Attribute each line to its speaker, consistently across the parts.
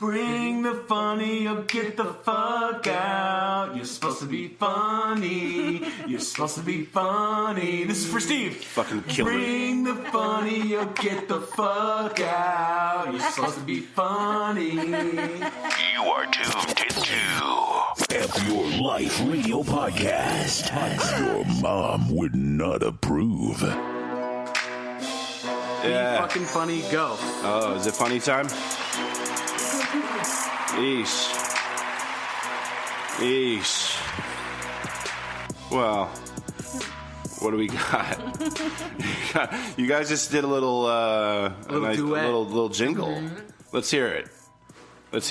Speaker 1: Bring the funny or get the fuck out. You're supposed to be funny. You're supposed to be funny. This is for Steve.
Speaker 2: Fucking kill me.
Speaker 1: Bring the funny or get the fuck out. You're supposed to be funny.
Speaker 3: You are tuned into F Your Life Radio Podcast. Your mom would not approve.
Speaker 1: Yeah. Be fucking funny, go.
Speaker 2: Oh, is it funny time? Eesh. Well, what do we got? You guys just did a little little jingle. Mm-hmm. Let's hear it. Let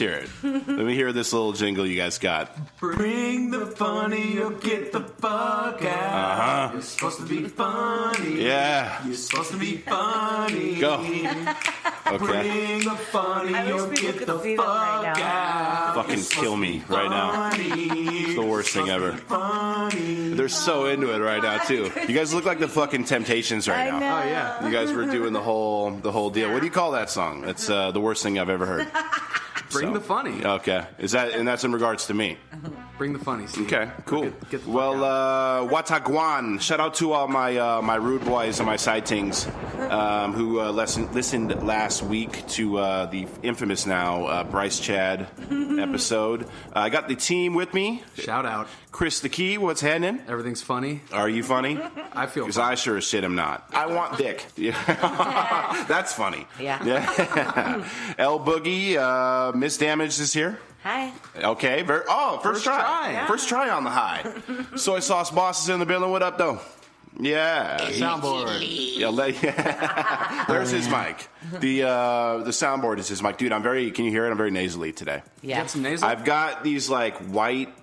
Speaker 2: me hear this little jingle you guys got.
Speaker 1: Bring the funny or get the fuck out. You're supposed to be funny.
Speaker 2: Yeah.
Speaker 1: You're supposed to be funny.
Speaker 2: Go. Okay.
Speaker 1: Bring the funny or get the fuck out.
Speaker 2: Fucking kill me right now. It's the worst thing ever. They're so into it right now too. You guys look like the fucking Temptations right now.
Speaker 1: Oh yeah.
Speaker 2: You guys were doing the whole deal. What do you call that song? It's the worst thing I've ever heard.
Speaker 1: Bring the funny.
Speaker 2: Okay. And that's in regards to me.
Speaker 1: Bring the funny, Steve.
Speaker 2: Okay, cool.
Speaker 1: Get the
Speaker 2: Wataguan. Shout out to all my rude boys and my sightings who listened last week to the infamous now Bryce Chad episode. I got the team with me.
Speaker 1: Shout out.
Speaker 2: Chris the Key, what's happening?
Speaker 1: Everything's funny.
Speaker 2: Are you funny?
Speaker 1: I feel
Speaker 2: because I sure as shit am not. I want dick. That's funny.
Speaker 4: Yeah.
Speaker 2: L Boogie, Miss Damage is here.
Speaker 4: Hi.
Speaker 2: Okay. First try.
Speaker 4: Yeah.
Speaker 2: First try on the high. Soy Sauce Boss is in the building. What up, though? Yeah.
Speaker 1: Soundboard.
Speaker 2: Yeah. There's his mic. The soundboard is his mic. Dude, can you hear it? I'm very nasally today.
Speaker 4: Yeah.
Speaker 1: Got some nasal?
Speaker 2: I've got these like white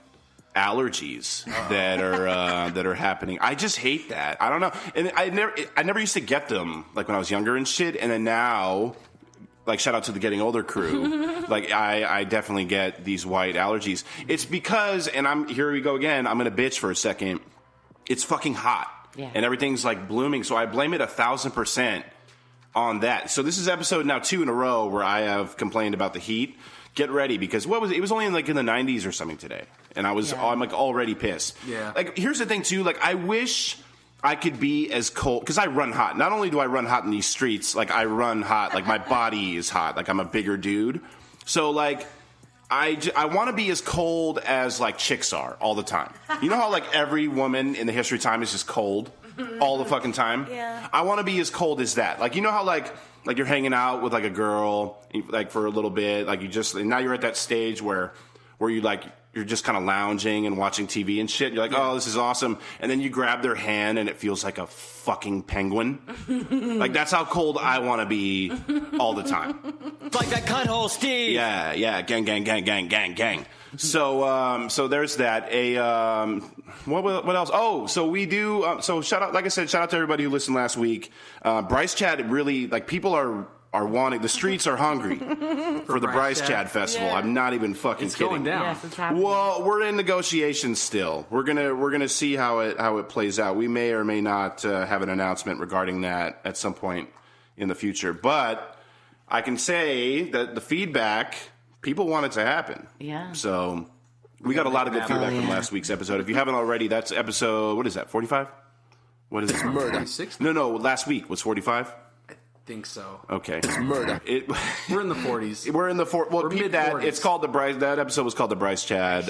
Speaker 2: allergies that are happening. I just hate that. I don't know. And I never used to get them like when I was younger and shit. And then now, like, shout out to the Getting Older crew. Like, I definitely get these white allergies. It's because, and here we go again. I'm gonna bitch for a second. It's fucking hot, and everything's like blooming. So I blame it 1,000% on that. So this is episode now 2 in a row where I have complained about the heat. Get ready, because it was only in the 90s or something today, and I'm like already pissed.
Speaker 1: Yeah.
Speaker 2: Like, here's the thing too. Like, I wish I could be as cold, because I run hot. Not only do I run hot in these streets, like I run hot, like my body is hot, like I'm a bigger dude. So like I want to be as cold as like chicks are all the time. You know how like every woman in the history of time is just cold all the fucking time?
Speaker 4: Yeah.
Speaker 2: I want to be as cold as that. Like, you know how like you're hanging out with like a girl like for a little bit, like and now you're at that stage where you like you're just kind of lounging and watching TV and shit. You're like, oh, this is awesome. And then you grab their hand and it feels like a fucking penguin. Like, that's how cold I want to be all the time.
Speaker 5: Like that cunt hole, Steve.
Speaker 2: Yeah. Gang. So there's that. What else? Oh, so we do. So shout out, like I said, shout out to everybody who listened last week. Bryce Chad really, like, people are wanting, the streets are hungry for the Bryce Chad Festival.
Speaker 4: Yeah.
Speaker 2: I'm not even fucking
Speaker 1: It's
Speaker 2: kidding.
Speaker 1: going down.
Speaker 4: Yes, it's happening.
Speaker 2: Well, we're in negotiations still. We're gonna see how it plays out. We may or may not have an announcement regarding that at some point in the future. But I can say that the feedback, people want it to happen.
Speaker 4: Yeah.
Speaker 2: So we got a lot of good feedback from last week's episode. If you haven't already, that's episode, what is that, 45? What is it?
Speaker 1: Murder.
Speaker 2: No, last week was 45.
Speaker 1: Think so.
Speaker 2: Okay.
Speaker 5: It's murder.
Speaker 1: We're in the 40s.
Speaker 2: We're in the well,
Speaker 1: We're
Speaker 2: peep that.
Speaker 1: mid-40s.
Speaker 2: It's called that episode was called the Bryce Chad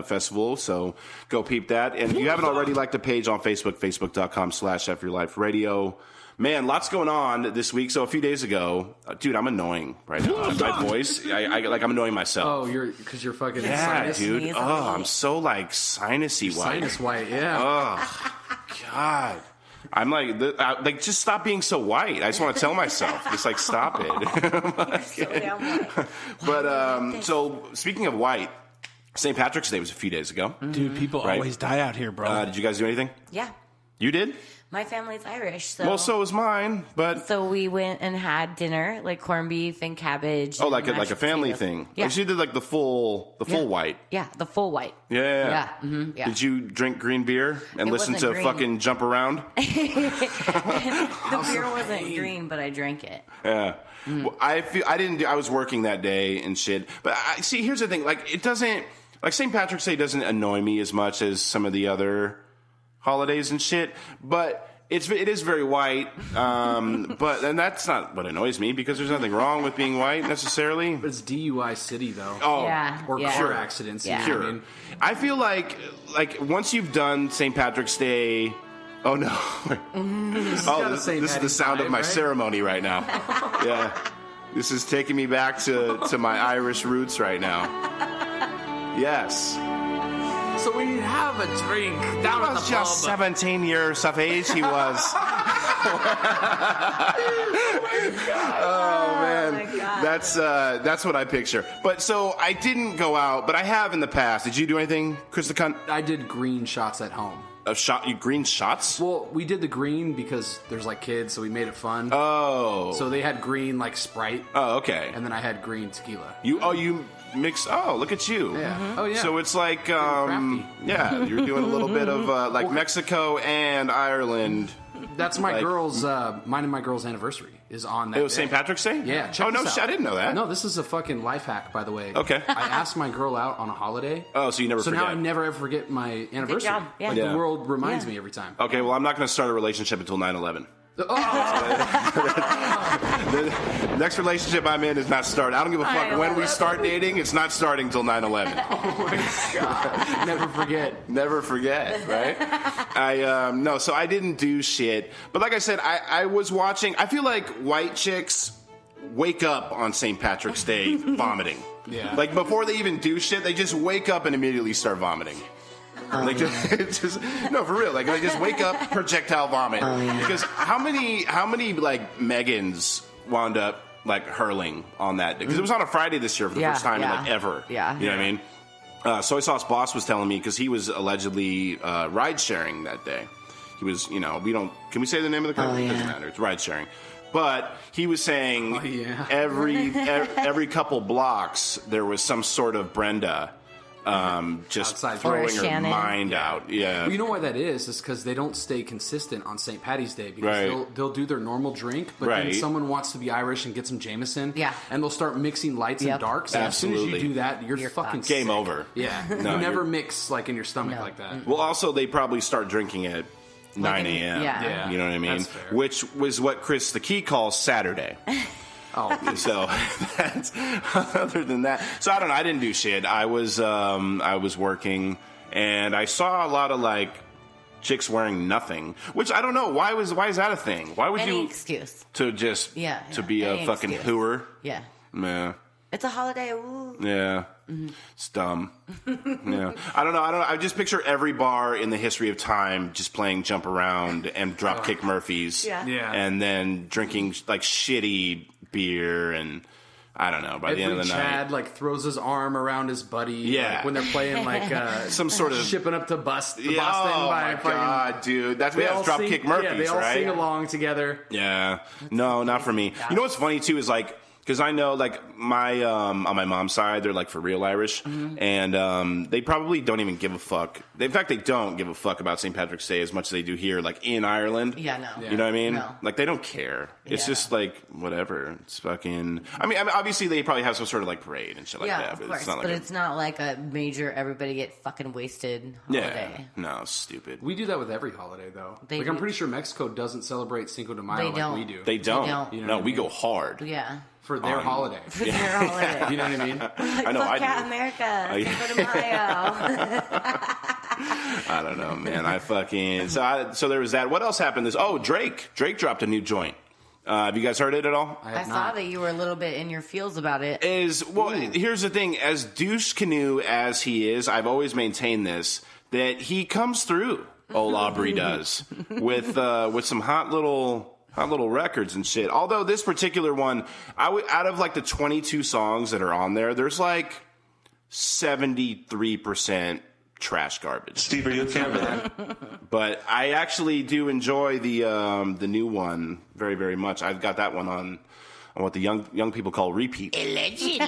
Speaker 2: Festival. So go peep that. And if you haven't already, like the page on Facebook, facebook.com/FYourLifeRadio. Man, lots going on this week. So a few days ago, dude, I'm annoying right now. My voice, I'm annoying myself.
Speaker 1: Oh, because you're fucking
Speaker 2: yeah,
Speaker 1: sinus.
Speaker 2: dude. Oh, I'm so like sinusy white.
Speaker 1: Sinus white, yeah.
Speaker 2: Oh, God. I'm like, just stop being so white. I just want to tell myself, just like, stop it.
Speaker 4: So damn white.
Speaker 2: But so speaking of white, St. Patrick's Day was a few days ago.
Speaker 6: Dude, people
Speaker 2: Right.
Speaker 6: always die out here, bro.
Speaker 2: Did you guys do anything?
Speaker 4: Yeah.
Speaker 2: You did?
Speaker 4: My family's Irish, so
Speaker 2: Well, so is mine, but
Speaker 4: so we went and had dinner, like corned beef and cabbage.
Speaker 2: oh,
Speaker 4: and
Speaker 2: like
Speaker 4: mashed
Speaker 2: a family
Speaker 4: potatoes.
Speaker 2: thing.
Speaker 4: Yeah,
Speaker 2: Like she did like the full white.
Speaker 4: yeah, the full white.
Speaker 2: Yeah.
Speaker 4: Yeah.
Speaker 2: Did you drink green beer and
Speaker 4: It
Speaker 2: listen to
Speaker 4: wasn't green.
Speaker 2: fucking Jump Around?
Speaker 4: The beer wasn't green, but I drank it.
Speaker 2: Yeah. Well, I was working that day and shit. But see, here's the thing. Like, it doesn't, like St. Patrick's Day doesn't annoy me as much as some of the other holidays and shit. But it is very white. And that's not what annoys me because there's nothing wrong with being white necessarily.
Speaker 6: But it's DUI city, though.
Speaker 2: Oh,
Speaker 4: Yeah.
Speaker 6: Or
Speaker 4: yeah.
Speaker 6: car accidents.
Speaker 4: Yeah.
Speaker 6: You know what
Speaker 2: sure.
Speaker 6: I mean?
Speaker 2: I feel like once you've done St. Patrick's Day. Oh no! This is the sound of my
Speaker 6: right?
Speaker 2: ceremony right now. Yeah, this is taking me back to my Irish roots right now. Yes,
Speaker 6: So we have a drink
Speaker 2: he
Speaker 6: down at the
Speaker 2: was just
Speaker 6: pub.
Speaker 2: 17 years of age. He was. Oh man,
Speaker 4: my God.
Speaker 2: that's what I picture. But so I didn't go out, but I have in the past. Did you do anything, Chris the Cunt?
Speaker 6: I did green shots at home.
Speaker 2: Green shots?
Speaker 6: Well, we did the green because there's like kids, so we made it fun.
Speaker 2: Oh.
Speaker 6: So they had green like Sprite,
Speaker 2: Oh, okay.
Speaker 6: and then I had green tequila.
Speaker 2: You mix. Oh, look at you.
Speaker 6: Yeah. Oh yeah.
Speaker 2: So it's like,
Speaker 6: crafty.
Speaker 2: yeah, you're doing a little bit of like Mexico and Ireland.
Speaker 6: That's my
Speaker 2: like-
Speaker 6: girl's. Mine and my girl's anniversary is on that.
Speaker 2: It was
Speaker 6: day.
Speaker 2: St. Patrick's Day?
Speaker 6: Yeah. Check
Speaker 2: Oh, no,
Speaker 6: this out.
Speaker 2: I didn't know that.
Speaker 6: No, this is a fucking life hack, by the way.
Speaker 2: Okay.
Speaker 6: I asked my girl out on a holiday.
Speaker 2: Oh, so you never
Speaker 6: So
Speaker 2: forget.
Speaker 6: now I never ever forget my anniversary.
Speaker 4: job. Yeah.
Speaker 6: Like
Speaker 2: Yeah.
Speaker 6: the world reminds
Speaker 4: Yeah.
Speaker 6: me every time.
Speaker 2: Okay, well, I'm not going to start a relationship until 9/11.
Speaker 6: Oh,
Speaker 2: The next relationship I'm in is not starting. I don't give a
Speaker 4: I
Speaker 2: fuck when
Speaker 4: love
Speaker 2: we
Speaker 4: it.
Speaker 2: start dating. It's not starting till 9/11.
Speaker 6: never forget.
Speaker 2: Never forget, right? No, so I didn't do shit. But like I said, I was watching. I feel like white chicks wake up on St. Patrick's Day vomiting.
Speaker 6: Yeah.
Speaker 2: Like before they even do shit, they just wake up and immediately start vomiting. Like just no, for real. Like they just wake up, projectile vomit. Because how many like Megans wound up like hurling on that day? Because it was on a Friday this year for the
Speaker 4: Yeah,
Speaker 2: first time in
Speaker 4: yeah.
Speaker 2: like ever.
Speaker 4: Yeah.
Speaker 2: You know what I mean? Soy Sauce Boss was telling me because he was allegedly ride sharing that day. He was, can we say the name of the company? It doesn't matter. It's ride sharing. But he was saying
Speaker 6: yeah.
Speaker 2: every couple blocks there was some sort of Brenda just
Speaker 6: Outside
Speaker 2: throwing
Speaker 4: Or
Speaker 2: her
Speaker 4: Shannon.
Speaker 2: mind out. Yeah.
Speaker 6: Well, you know why that is? It's because they don't stay consistent on St. Patty's Day because
Speaker 2: Right.
Speaker 6: they'll do their normal drink, but
Speaker 2: Right.
Speaker 6: then someone wants to be Irish and get some Jameson,
Speaker 4: Yeah.
Speaker 6: and they'll start mixing lights
Speaker 4: Yep.
Speaker 6: and darks. And as soon as
Speaker 2: Absolutely.
Speaker 6: you do that, you're
Speaker 4: fucked.
Speaker 6: fucking
Speaker 2: Game
Speaker 6: sick.
Speaker 2: over.
Speaker 6: Yeah,
Speaker 2: No,
Speaker 6: you never
Speaker 2: you're-
Speaker 6: mix like in your stomach
Speaker 4: No.
Speaker 6: like that.
Speaker 2: Well, also they probably start drinking at 9 a.m.
Speaker 4: Yeah.
Speaker 6: Yeah.
Speaker 2: You know what I mean?
Speaker 6: That's fair.
Speaker 2: Which was what Chris the Key calls Saturday.
Speaker 6: Oh,
Speaker 2: So that's other than that. So I don't know. I didn't do shit. I was working, and I saw a lot of like chicks wearing nothing. Which I don't know. Why is that a thing? Why would
Speaker 4: Any
Speaker 2: you
Speaker 4: excuse.
Speaker 2: to just
Speaker 4: Yeah,
Speaker 2: to
Speaker 4: yeah.
Speaker 2: be a
Speaker 4: Any
Speaker 2: fucking
Speaker 4: excuse.
Speaker 2: hooer?
Speaker 4: Yeah.
Speaker 2: Yeah.
Speaker 4: It's a holiday. Woo.
Speaker 2: Yeah. It's dumb. Yeah. I don't know. I just picture every bar in the history of time just playing Jump Around and Dropkick Murphys.
Speaker 4: Yeah.
Speaker 6: Yeah.
Speaker 2: And then drinking like shitty beer and I don't know, by the end
Speaker 6: every
Speaker 2: of the
Speaker 6: Chad
Speaker 2: night.
Speaker 6: like throws his arm around his buddy.
Speaker 2: Yeah.
Speaker 6: like, when they're playing like
Speaker 2: Some sort of
Speaker 6: shipping up to Boston.
Speaker 2: Yeah, oh
Speaker 6: by
Speaker 2: my
Speaker 6: fucking-
Speaker 2: god, dude. That's
Speaker 6: They all
Speaker 2: Dropkick
Speaker 6: sing,
Speaker 2: Murphys,
Speaker 6: yeah, they all
Speaker 2: right?
Speaker 6: sing along together.
Speaker 2: Yeah. No, not for me. You know what's funny too is like because I know like my on my mom's side they're like for real Irish and they probably don't even give a fuck. In fact, they don't give a fuck about St. Patrick's Day as much as they do here, like in Ireland.
Speaker 4: Yeah, no.
Speaker 2: You know what I mean?
Speaker 4: No.
Speaker 2: Like they don't care. It's
Speaker 4: Yeah.
Speaker 2: just like whatever. It's fucking. I mean, obviously they probably have some sort of like parade and shit like
Speaker 4: Yeah,
Speaker 2: that,
Speaker 4: of
Speaker 2: but
Speaker 4: course.
Speaker 2: it's not like
Speaker 4: But
Speaker 2: a,
Speaker 4: it's not like a major everybody get fucking wasted
Speaker 2: yeah.
Speaker 4: holiday.
Speaker 2: No, stupid.
Speaker 6: We do that with every holiday, though.
Speaker 4: They
Speaker 6: like I'm
Speaker 4: do.
Speaker 6: pretty sure Mexico doesn't celebrate Cinco de Mayo
Speaker 4: They
Speaker 6: like
Speaker 4: don't.
Speaker 6: we do.
Speaker 2: They don't.
Speaker 4: don't.
Speaker 6: You know
Speaker 2: No,
Speaker 6: what I
Speaker 2: we
Speaker 6: mean?
Speaker 2: go hard.
Speaker 4: Yeah.
Speaker 6: for their holiday.
Speaker 4: For their holiday.
Speaker 6: You know what I mean?
Speaker 2: I know. I
Speaker 4: Fuck yeah,
Speaker 2: do.
Speaker 4: America.
Speaker 2: Oh, yeah.
Speaker 4: Cinco de Mayo.
Speaker 2: I don't know, man. I fucking so there was that. What else happened? Drake dropped a new joint. Have you guys heard it at all?
Speaker 4: I saw that you were a little bit in your feels about it.
Speaker 2: Here's the thing. As douche canoe as he is, I've always maintained this that he comes through. Old Aubrey does with some hot little records and shit. Although this particular one, out of like the 22 songs that are on there, there's like 73% trash garbage.
Speaker 7: Steve, are you okay with that?
Speaker 2: But I actually do enjoy the new one very, very much. I've got that one on what the young people call repeat.
Speaker 4: Allegedly.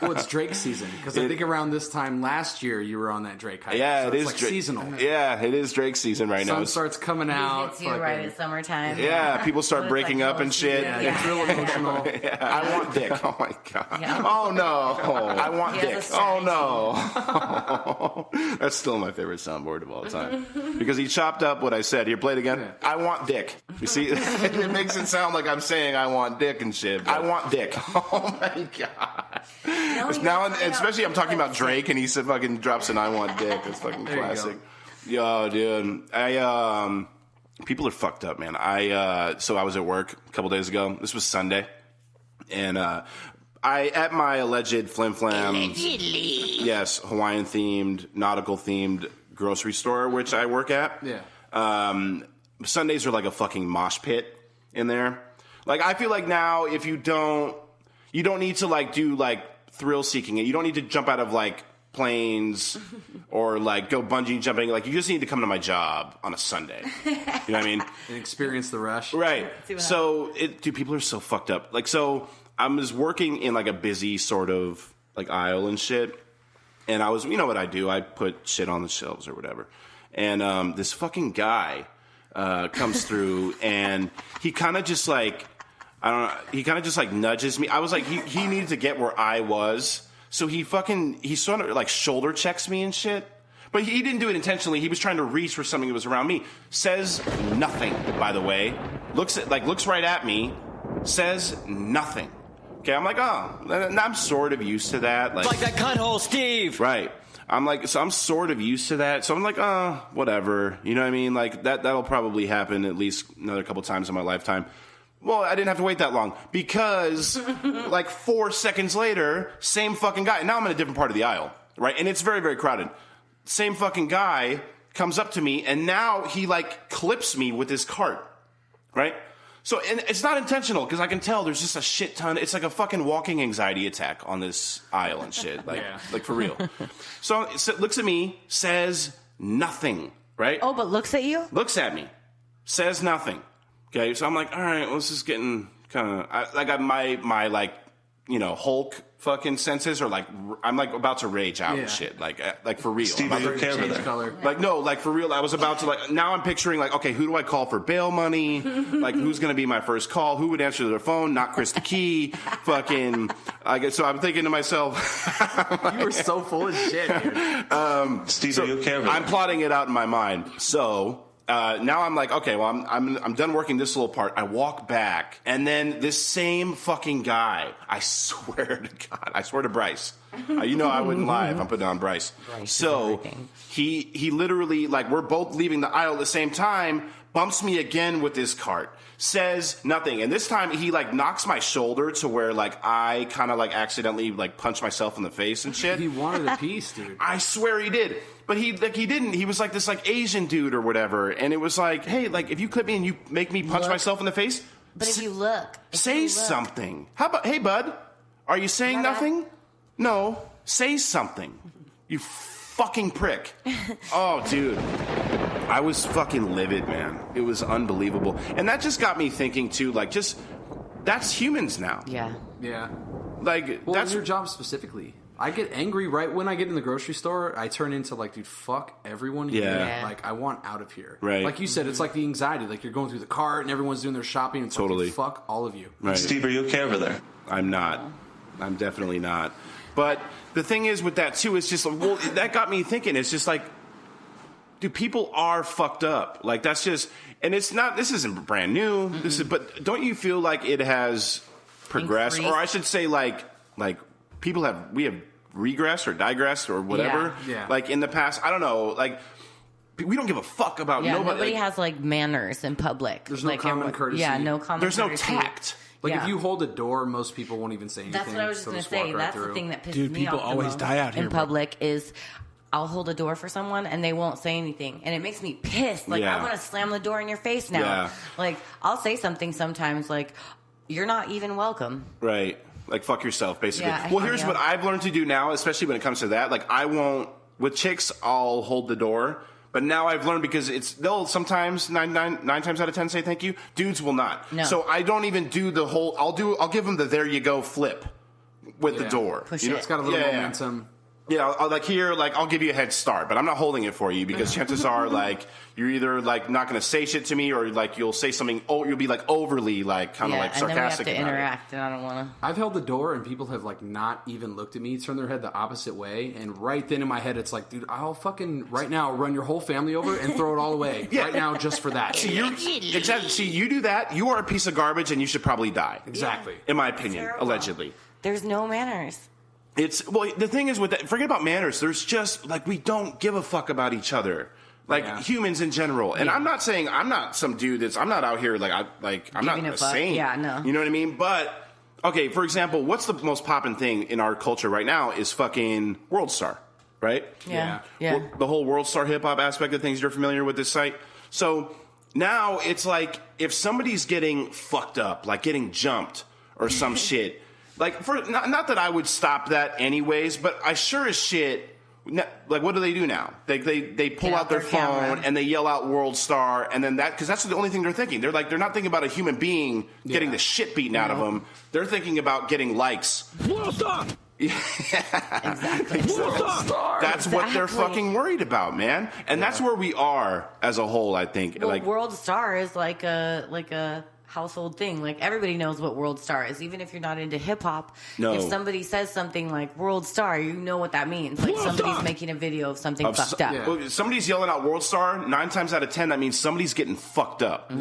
Speaker 6: Well, it's Drake season because I think around this time last year you were on that Drake hype.
Speaker 2: Yeah,
Speaker 6: so
Speaker 2: it
Speaker 6: it's
Speaker 2: is
Speaker 6: like
Speaker 2: Drake.
Speaker 6: seasonal.
Speaker 2: Yeah, it is Drake season right now.
Speaker 6: Sun starts coming out.
Speaker 4: Hits you right at summertime.
Speaker 2: Yeah, people start
Speaker 4: When it's
Speaker 2: breaking
Speaker 4: like
Speaker 2: up and shit.
Speaker 6: Yeah, it's real emotional.
Speaker 2: I want dick. Oh my god.
Speaker 4: Yeah.
Speaker 2: Oh no. I want
Speaker 4: He has
Speaker 2: dick.
Speaker 4: a strategy.
Speaker 2: Oh no. That's still my favorite soundboard of all time because he chopped up what I said. Here, play it again.
Speaker 6: Yeah.
Speaker 2: I want dick. You see, it makes it sound like I'm saying I want dick and shit. I want dick. Oh my god. Now, especially I'm talking about Drake, and he said fucking drops an I want dick. It's fucking
Speaker 6: There you
Speaker 2: classic. Yo, dude. People are fucked up, man. So I was at work a couple days ago. This was Sunday, and at my alleged flim flam, yes, Hawaiian themed, nautical themed grocery store, which I work at.
Speaker 6: Yeah.
Speaker 2: Sundays are like a fucking mosh pit in there. Like, I feel like now if you don't need to like do like thrill seeking. You don't need to jump out of like planes or like go bungee jumping. Like, you just need to come to my job on a Sunday. You know what I mean?
Speaker 6: And experience the rush.
Speaker 2: Right. So, dude, people are so fucked up. Like, so I was working in like a busy sort of like aisle and shit. And I was, you know what I do? I put shit on the shelves or whatever. And this fucking guy comes through and he kind of just like, I don't know, he kind of just like nudges me. I was like, he needed to get where I was. So he sort of like shoulder checks me and shit. But he didn't do it intentionally. He was trying to reach for something that was around me. Says nothing, by the way. Looks right at me. Says nothing. Okay, I'm like, oh, I'm sort of used to that.
Speaker 5: Like that cunt hole, Steve.
Speaker 2: Right. I'm sort of used to that. So I'm like, whatever. You know what I mean? Like, that'll probably happen at least another couple times in my lifetime. Well, I didn't have to wait that long because like 4 seconds later, same fucking guy. Now I'm in a different part of the aisle, right? And it's very, very crowded. Same fucking guy comes up to me and now he like clips me with his cart, right? So, and it's not intentional because I can tell there's just a shit ton. It's like a fucking walking anxiety attack on this aisle and shit. Like, like for real. So looks at me, says nothing, right?
Speaker 4: Oh, but looks at you?
Speaker 2: Looks at me, says nothing. Okay, so I'm like, all right, well, this is getting kind of like my like, you know, Hulk fucking senses are like, I'm like about to rage out and shit, like for real.
Speaker 7: Steve, are you okay with that?
Speaker 6: Color.
Speaker 2: Like, no, like for real, I was about to like, now I'm picturing like, okay, who do I call for bail money? Like, who's going to be my first call? Who would answer their phone? Not Chris the Key. Fucking, so I'm thinking to myself.
Speaker 6: You were so full of shit, dude.
Speaker 7: Steve, are you okay with
Speaker 2: I'm
Speaker 7: that?
Speaker 2: plotting it out in my mind. So now I'm like, okay, well, I'm done working this little part. I walk back, and then this same fucking guy, I swear to God, I swear to Bryce. You know I wouldn't lie if I'm putting on Bryce. So he literally, like, we're both leaving the aisle at the same time, bumps me again with his cart. Says nothing. And this time he like knocks my shoulder to where like I kind of like accidentally like punch myself in the face and shit.
Speaker 6: He wanted a piece, dude.
Speaker 2: I swear he did. But he didn't. He was like this like Asian dude or whatever. And it was like, hey, like if you clip me and you make me punch myself in the face,
Speaker 4: But if you look.
Speaker 2: say something. How about, hey bud, are you saying nothing? No, say something. You fucking prick. Oh, dude. I was fucking livid, man. It was unbelievable. And that just got me thinking, too, like, just, that's humans now.
Speaker 4: Yeah.
Speaker 6: Yeah.
Speaker 2: Like,
Speaker 6: Well,
Speaker 2: that's
Speaker 6: your job specifically. I get angry right when I get in the grocery store. I turn into like, dude, fuck everyone here.
Speaker 2: Yeah.
Speaker 6: Like, I want out of here.
Speaker 2: Right.
Speaker 6: Like you said, it's like the anxiety. Like you're going through the cart and everyone's doing their shopping. And
Speaker 2: Totally.
Speaker 6: fuck all of you.
Speaker 2: right.
Speaker 7: Steve, are you okay over there?
Speaker 2: I'm not. I'm definitely not. But the thing is with that, too, it's just, well, that got me thinking. It's just like, dude, people are fucked up. Like, that's just, and it's not, this isn't brand new. Mm-hmm. This is, but don't you feel like it has progressed?
Speaker 4: Increased.
Speaker 2: Or I should say, like we have regressed or digressed or whatever.
Speaker 6: Yeah.
Speaker 2: Like, in the past, I don't know, like, we don't give a fuck about
Speaker 4: Yeah,
Speaker 2: nobody.
Speaker 4: nobody
Speaker 2: like,
Speaker 4: has like manners in public.
Speaker 6: There's no
Speaker 4: like,
Speaker 6: common
Speaker 4: everyone-
Speaker 6: courtesy.
Speaker 4: Yeah, no common
Speaker 2: there's no
Speaker 4: courtesy.
Speaker 2: tact.
Speaker 6: Like
Speaker 4: Yeah.
Speaker 6: if you hold a door, most people won't even say anything.
Speaker 4: That's what I was just
Speaker 6: They'll
Speaker 4: going to
Speaker 6: walk
Speaker 4: say.
Speaker 6: right
Speaker 4: That's
Speaker 6: through.
Speaker 4: the thing that pisses
Speaker 1: Dude,
Speaker 4: me
Speaker 1: people
Speaker 4: off the
Speaker 1: always
Speaker 4: most
Speaker 1: die out here,
Speaker 4: in
Speaker 1: bro.
Speaker 4: public is I'll hold a door for someone and they won't say anything, and it makes me pissed. Like
Speaker 2: Yeah.
Speaker 4: I want to slam the door in your face now.
Speaker 2: Yeah.
Speaker 4: Like I'll say something sometimes like you're not even welcome.
Speaker 2: Right. Like, fuck yourself, basically.
Speaker 4: Yeah,
Speaker 2: Well, here's
Speaker 4: yeah.
Speaker 2: what I've learned to do now, especially when it comes to that. Like, I won't With chicks, I'll hold the door. But now I've learned because they'll sometimes nine times out of 10 say thank you. Dudes will not.
Speaker 4: No.
Speaker 2: So I don't even do the whole. I'll give them the there you go flip with the door.
Speaker 4: Push
Speaker 2: You know,
Speaker 4: it.
Speaker 6: It's got a little
Speaker 2: Yeah.
Speaker 6: momentum.
Speaker 2: Yeah, I'll give you a head start, but I'm not holding it for you because chances are, like, you're either like not going to say shit to me, or like you'll say something. Oh, you'll be like overly, like, kind of like
Speaker 4: and then we have
Speaker 2: sarcastic
Speaker 4: to
Speaker 2: about
Speaker 4: interact, and I don't want to.
Speaker 6: I've held the door and people have like not even looked at me, turned their head the opposite way, and right then in my head it's like, dude, I'll fucking right now run your whole family over and throw it all away right now just for that.
Speaker 2: Exactly. See, you do that, you are a piece of garbage, and you should probably die.
Speaker 6: Exactly.
Speaker 2: In my opinion,
Speaker 4: Terrible.
Speaker 2: allegedly.
Speaker 4: There's no manners.
Speaker 2: The thing is with that, forget about manners. There's just like we don't give a fuck about each other, like humans in general. And I'm not saying I'm not some dude I'm not out here I'm not
Speaker 4: Giving a
Speaker 2: a
Speaker 4: fuck.
Speaker 2: saint.
Speaker 4: Yeah, no.
Speaker 2: You know what I mean? But okay, for example, what's the most poppin' thing in our culture right now is fucking World Star, right?
Speaker 4: Yeah.
Speaker 2: The whole World Star hip hop aspect of things. You're familiar with this site, so now it's like if somebody's getting fucked up, like getting jumped or some shit. Like, not that I would stop that anyways, but I sure as shit, like, what do they do now? They pull out their phone
Speaker 4: camera.
Speaker 2: and they yell out World Star, and then because that's the only thing they're thinking. They're not thinking about a human being getting the shit beaten out of them. They're thinking about getting likes.
Speaker 3: World Star!
Speaker 4: Exactly.
Speaker 2: That's what they're fucking worried about, man. And that's where we are as a whole, I think.
Speaker 4: Well,
Speaker 2: like,
Speaker 4: World Star is like a household thing. Like everybody knows what World Star is, even if you're not into hip hop.
Speaker 2: No.
Speaker 4: If somebody says something like World Star, you know what that means. Like somebody's making a video of something fucked up.
Speaker 2: Well, somebody's yelling out World Star, 9 times out of 10, that means somebody's getting fucked up.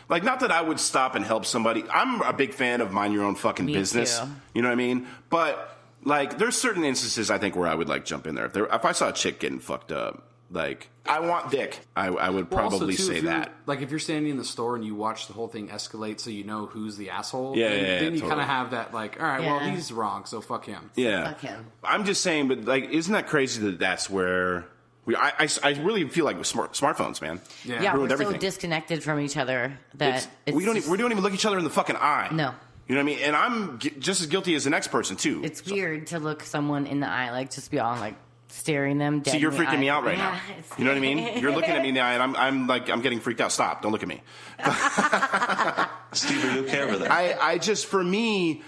Speaker 2: Like, not that I would stop and help somebody. I'm a big fan of mind your own fucking
Speaker 4: Me
Speaker 2: business.
Speaker 4: too.
Speaker 2: You know what I mean? But, like, there's certain instances, I think, where I would, like, jump in there. If I saw a chick getting fucked up, like, I want dick. I would
Speaker 6: Well, also,
Speaker 2: probably
Speaker 6: too,
Speaker 2: say
Speaker 6: if you're-
Speaker 2: that.
Speaker 6: Like, if you're standing in the store and you watch the whole thing escalate so you know who's the asshole,
Speaker 2: Yeah,
Speaker 6: then you
Speaker 2: totally.
Speaker 6: kind of have that, like, all right, well,
Speaker 4: Yeah.
Speaker 6: he's wrong, so fuck him.
Speaker 2: Yeah.
Speaker 4: Fuck him.
Speaker 2: I'm just saying, but, like, isn't that crazy that that's where... I really feel like with smartphones, man.
Speaker 4: Yeah,
Speaker 2: Ruined
Speaker 4: we're
Speaker 2: everything.
Speaker 4: so disconnected from each other that
Speaker 2: we don't even look each other in the fucking eye.
Speaker 4: No.
Speaker 2: You know what I mean? And I'm just as guilty as the next person, too.
Speaker 4: It's weird to look someone in the eye, like just be all like staring them dead.
Speaker 2: See, you're
Speaker 4: in the
Speaker 2: freaking me
Speaker 4: eye.
Speaker 2: out right
Speaker 4: Yeah,
Speaker 2: now.
Speaker 4: it's-
Speaker 2: You know what I mean? You're looking at me in the eye, and I'm getting freaked out. Stop! Don't look at me.
Speaker 7: Steve, are you okay over there?
Speaker 2: I just, for me,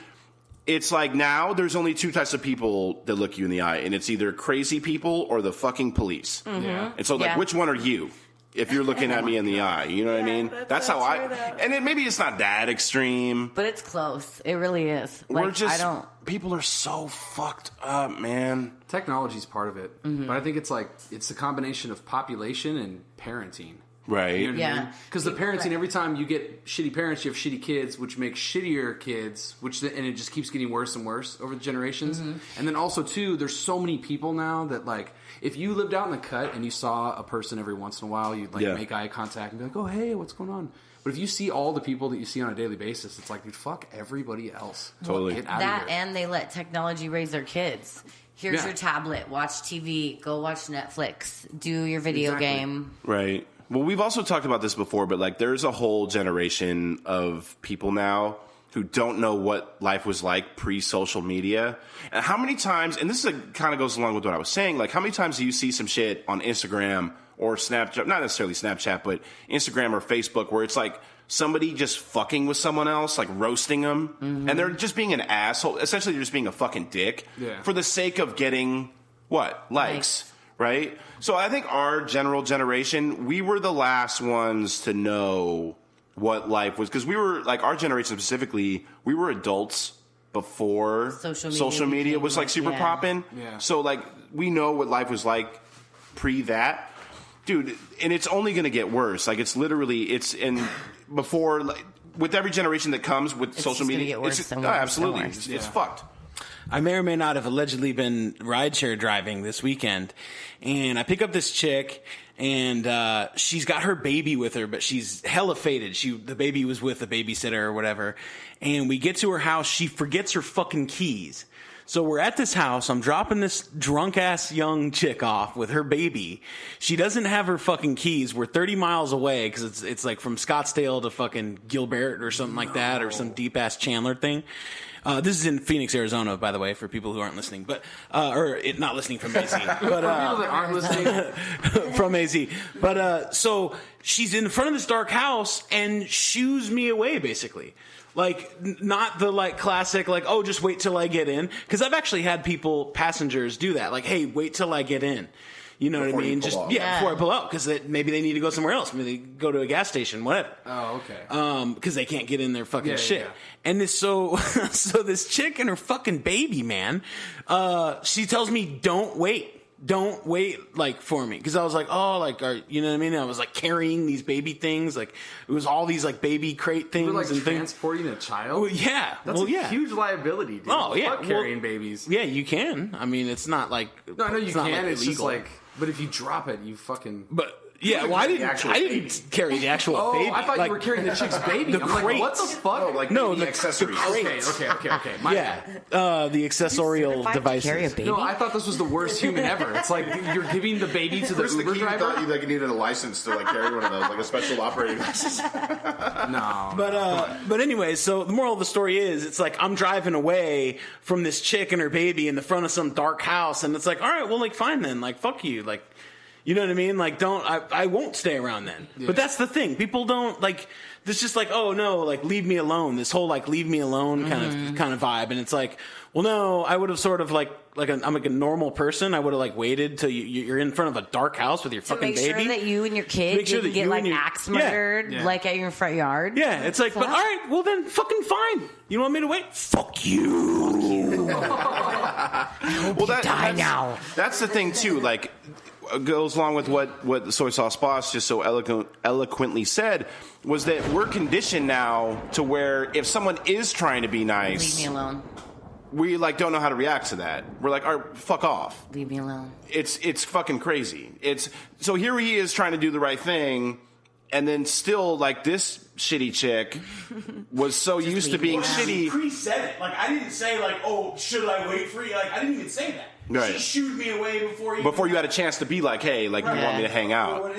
Speaker 2: it's like now there's only 2 types of people that look you in the eye, and it's either crazy people or the fucking police.
Speaker 6: Yeah.
Speaker 2: And so, like,
Speaker 4: Yeah.
Speaker 2: which one are you? If you're looking at me in the eye, you know what I mean? That's how I. And maybe it's not that extreme.
Speaker 4: But it's close. It really is.
Speaker 2: We're
Speaker 4: Like,
Speaker 2: just
Speaker 4: I don't.
Speaker 2: people are so fucked up, man.
Speaker 6: Technology's part of it. But I think it's like, it's a combination of population and parenting.
Speaker 2: Right.
Speaker 6: You know what I
Speaker 4: Yeah.
Speaker 6: mean? Because the parenting, every time you get shitty parents, you have shitty kids, which makes shittier kids, and it just keeps getting worse and worse over the generations. And then also, too, there's so many people now that, like, if you lived out in the cut and you saw a person every once in a while, you'd, like, make eye contact and be like, oh, hey, what's going on? But if you see all the people that you see on a daily basis, it's like, dude, fuck everybody else.
Speaker 2: Totally.
Speaker 6: Get out
Speaker 4: That
Speaker 6: of here.
Speaker 4: and they let technology raise their kids. Here's
Speaker 6: Yeah.
Speaker 4: your tablet. Watch TV. Go watch Netflix. Do your video
Speaker 6: Exactly.
Speaker 4: game.
Speaker 2: Right. Well, we've also talked about this before, but like there's a whole generation of people now who don't know what life was like pre-social media. And how many times, and this is kind of goes along with what I was saying, like how many times do you see some shit on Instagram or Snapchat, not necessarily Snapchat, but Instagram or Facebook where it's like somebody just fucking with someone else, like roasting them, and they're just being an asshole. Essentially, they're just being a fucking dick for the sake of getting what? Likes. Right? So I think our general generation, we were the last ones to know what life was. Because we were, like, our generation specifically, we were adults before social media was, like, super poppin'.
Speaker 6: Yeah.
Speaker 2: So, like, we know what life was like pre that. Dude, and it's only going to get worse. Like, it's literally, before, like, with every generation that comes with social
Speaker 4: just gonna
Speaker 2: media,
Speaker 4: get worse
Speaker 2: it's,
Speaker 4: and worse and
Speaker 2: absolutely,
Speaker 4: worse.
Speaker 2: it's fucked.
Speaker 8: I may or may not have allegedly been rideshare driving this weekend, and I pick up this chick, and she's got her baby with her, but she's hella faded. The baby was with a babysitter or whatever, and we get to her house. She forgets her fucking keys. So we're at this house. I'm dropping this drunk ass young chick off with her baby. She doesn't have her fucking keys. We're 30 miles away because it's like from Scottsdale to fucking Gilbert or something like that, or some deep ass Chandler thing. This is in Phoenix, Arizona, by the way, for people who aren't listening, but not listening from AZ, but
Speaker 6: People that aren't listening.
Speaker 8: from AZ. But so she's in front of this dark house and shoos me away, basically. Like, not the, like, classic, like, oh, just wait till I get in. Because I've actually had passengers do that. Like, hey, wait till I get in. You know
Speaker 2: Before
Speaker 8: what I mean?
Speaker 2: you pull out.
Speaker 8: Before I pull out. Because maybe they need to go somewhere else. Maybe they go to a gas station, whatever.
Speaker 6: Oh, okay.
Speaker 8: Because they can't get in their fucking shit.
Speaker 6: Yeah.
Speaker 8: And so this chick and her fucking baby, man, she tells me, don't wait, like, for me. Because I was like, oh, like, you know what I mean? I was, like, carrying these baby things. Like, it was all these, like, baby crate things.
Speaker 6: You're like
Speaker 8: and
Speaker 6: transporting a child?
Speaker 8: Well, yeah.
Speaker 6: That's a huge liability, dude.
Speaker 8: Oh, yeah.
Speaker 6: Fuck carrying babies.
Speaker 8: Yeah, you can. I mean, it's not like...
Speaker 6: No, I know you
Speaker 8: it's
Speaker 6: can.
Speaker 8: not, like,
Speaker 6: It's just
Speaker 8: illegal.
Speaker 6: like... But if you drop it, you fucking...
Speaker 8: But... Yeah, well, I didn't carry the actual baby.
Speaker 6: I thought
Speaker 8: like,
Speaker 6: you were carrying the chick's baby.
Speaker 8: The
Speaker 6: I'm like, what the
Speaker 8: crates.
Speaker 6: fuck?
Speaker 2: No,
Speaker 8: the
Speaker 2: accessories.
Speaker 6: Okay. My bad.
Speaker 8: the accessorial devices.
Speaker 4: Carry a baby?
Speaker 6: No, I thought this was the worst human ever. It's like you're giving the baby to the Uber driver.
Speaker 2: thought you like needed a license to like carry one of those, like a special operating license.
Speaker 6: No.
Speaker 8: But anyway, so the moral of the story is, it's like I'm driving away from this chick and her baby in the front of some dark house, and it's like, all right, well, like, fine then, like, fuck you, like, you know what I mean? Like, I won't stay around then. Yeah. But that's the thing. People don't, like, it's just like, oh no, like, leave me alone. This whole, like, leave me alone kind of vibe. And it's like, well, no, I would have sort of I'm like a normal person. I would have, like, waited till you're in front of a dark house with your fucking baby.
Speaker 4: To make sure that you and your kid didn't get, like, axe murdered, like, at your front yard.
Speaker 8: Yeah, it's like, but all right, well then, fucking fine. You want me to wait? Fuck you.
Speaker 4: Die now.
Speaker 2: That's the thing too. Like, goes along with what the Soy Sauce Boss just so eloquently said, was that we're conditioned now to where if someone is trying to be nice,
Speaker 4: Leave me alone.
Speaker 2: we like don't know how to react to that. We're like, all right, fuck off.
Speaker 4: Leave me alone.
Speaker 2: It's fucking crazy. So here he is trying to do the right thing, and then still, like, this shitty chick was so used to being shitty.
Speaker 8: Pre-said it. Like, I didn't say, like, oh, should I wait for you? Like, I didn't even say that.
Speaker 2: Right.
Speaker 8: She shooed me away
Speaker 2: before you had a chance to be like, hey, like, you want me to hang out.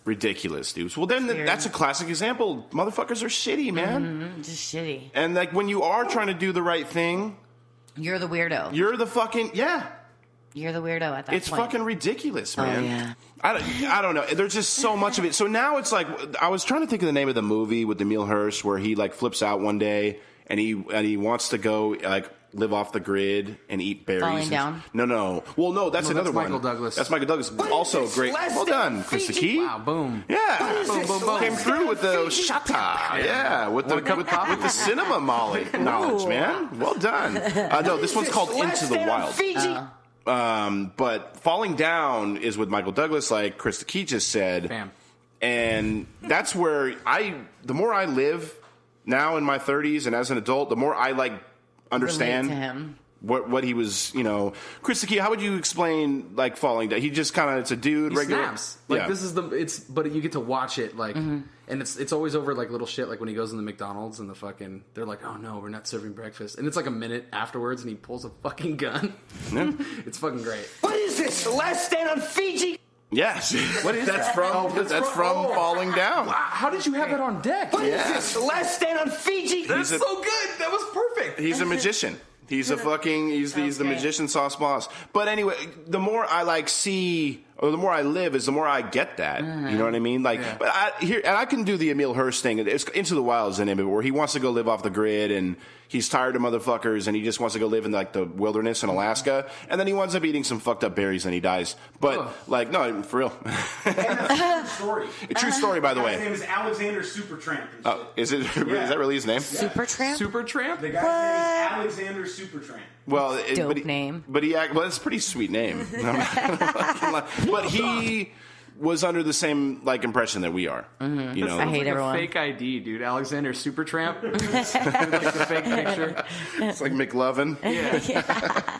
Speaker 2: Ridiculous, dudes. Well, then that's a classic example. Motherfuckers are shitty, man.
Speaker 4: Just shitty.
Speaker 2: And, like, when you are trying to do the right thing,
Speaker 4: You're the weirdo.
Speaker 2: you're the fucking,
Speaker 4: You're the weirdo at that
Speaker 2: it's
Speaker 4: point.
Speaker 2: fucking ridiculous, man.
Speaker 4: yeah.
Speaker 2: I don't know. There's just so much of it. So now it's like, I was trying to think of the name of the movie with Emile Hirsch where he, like, flips out one day and he wants to go, like, live off the grid and eat berries.
Speaker 4: Falling down?
Speaker 2: No. Well, no, that's another one.
Speaker 6: Michael Douglas.
Speaker 2: That's Michael Douglas. Also great. Well done, Chris the Key.
Speaker 6: Wow, boom.
Speaker 2: Yeah. Came through with the shatta. Yeah, with the cinema knowledge, man. Well done. No, this one's called Into the Wild. But Falling Down is with Michael Douglas, like Chris the Key just said.
Speaker 6: Bam.
Speaker 2: And that's where the more I live now in my 30s and as an adult, the more I like understand
Speaker 4: Relate to him.
Speaker 2: what he was, Chris the Key, how would you explain like Falling Down? He just kind of, it's a dude,
Speaker 6: He
Speaker 2: regular.
Speaker 6: snaps. Like, this is but you get to watch it, like, and it's always over, like, little shit, like when he goes in the McDonald's and they're like, oh no, we're not serving breakfast. And it's like a minute afterwards and he pulls a fucking gun.
Speaker 2: Yeah.
Speaker 6: It's fucking great.
Speaker 5: What is this? Last stand on Fiji?
Speaker 2: Yes.
Speaker 6: What is
Speaker 2: that's
Speaker 6: that?
Speaker 2: from that's from Falling Down.
Speaker 6: Wow, how did you have that on deck?
Speaker 5: What is this? Last stand on Fiji?
Speaker 6: That's so good. That was perfect.
Speaker 2: He's a magician. He's a fucking, he's the magician sauce boss. But anyway, the more I like see, or the more I live is the more I get that. You know what I mean? Like, but I can do the Emile Hirsch thing. It's Into the Wild is the name of it, where he wants to go live off the grid and he's tired of motherfuckers and he just wants to go live in like the wilderness in Alaska. And then he winds up eating some fucked up berries and he dies. But like, no, for real.
Speaker 8: Story.
Speaker 2: A true story, by the
Speaker 8: His
Speaker 2: way.
Speaker 8: name is Alexander Supertramp.
Speaker 2: Is that really his name?
Speaker 4: Supertramp?
Speaker 6: Supertramp?
Speaker 8: The guy's name is Alexander Supertramp.
Speaker 2: Well,
Speaker 4: Dope name.
Speaker 2: But it's a pretty sweet name. But he was under the same like impression that we are. You know,
Speaker 4: I hate
Speaker 6: Like
Speaker 4: everyone.
Speaker 6: a fake ID, dude. Alexander Supertramp. Like the fake picture.
Speaker 2: it's like McLovin.
Speaker 6: Yeah.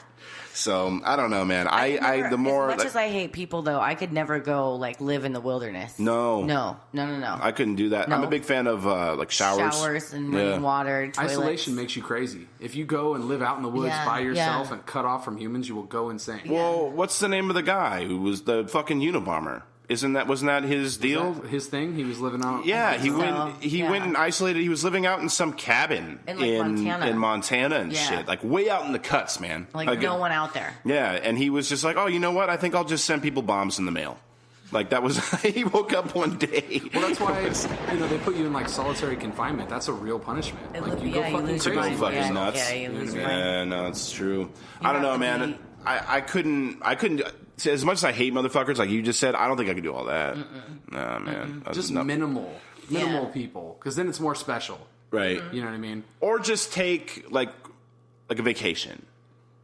Speaker 2: So I don't know, man. I the more
Speaker 4: As much as I hate people, though, I could never go like live in the wilderness.
Speaker 2: No.
Speaker 4: I
Speaker 2: couldn't do that.
Speaker 4: No.
Speaker 2: I'm a big fan of like showers.
Speaker 4: and running water, toilets.
Speaker 6: Isolation makes you crazy. If you go and live out in the woods by yourself and cut off from humans, you will go insane.
Speaker 2: Well, what's the name of the guy who was the fucking Unabomber? Wasn't that his deal?
Speaker 6: Was that his thing? He was living out.
Speaker 2: Yeah, he went and isolated. He was living out in some cabin
Speaker 4: in
Speaker 2: Montana and shit, like way out in the cuts, man.
Speaker 4: Like no one out there.
Speaker 2: Yeah, and he was just like, oh, you know what? I think I'll just send people bombs in the mail. Like that was he woke up one day.
Speaker 6: Well, that's why they put you in like solitary confinement. That's a real punishment. Like you go fucking
Speaker 2: to go
Speaker 6: crazy.
Speaker 2: fucking nuts.
Speaker 4: Yeah, you lose your
Speaker 2: Yeah,
Speaker 4: mind.
Speaker 2: no, it's true. I don't know, man. I couldn't. As much as I hate motherfuckers, like you just said, I don't think I could do all that. Nah, man.
Speaker 6: Just minimal people, because then it's more special,
Speaker 2: right?
Speaker 6: You know what I mean?
Speaker 2: Or just take like a vacation.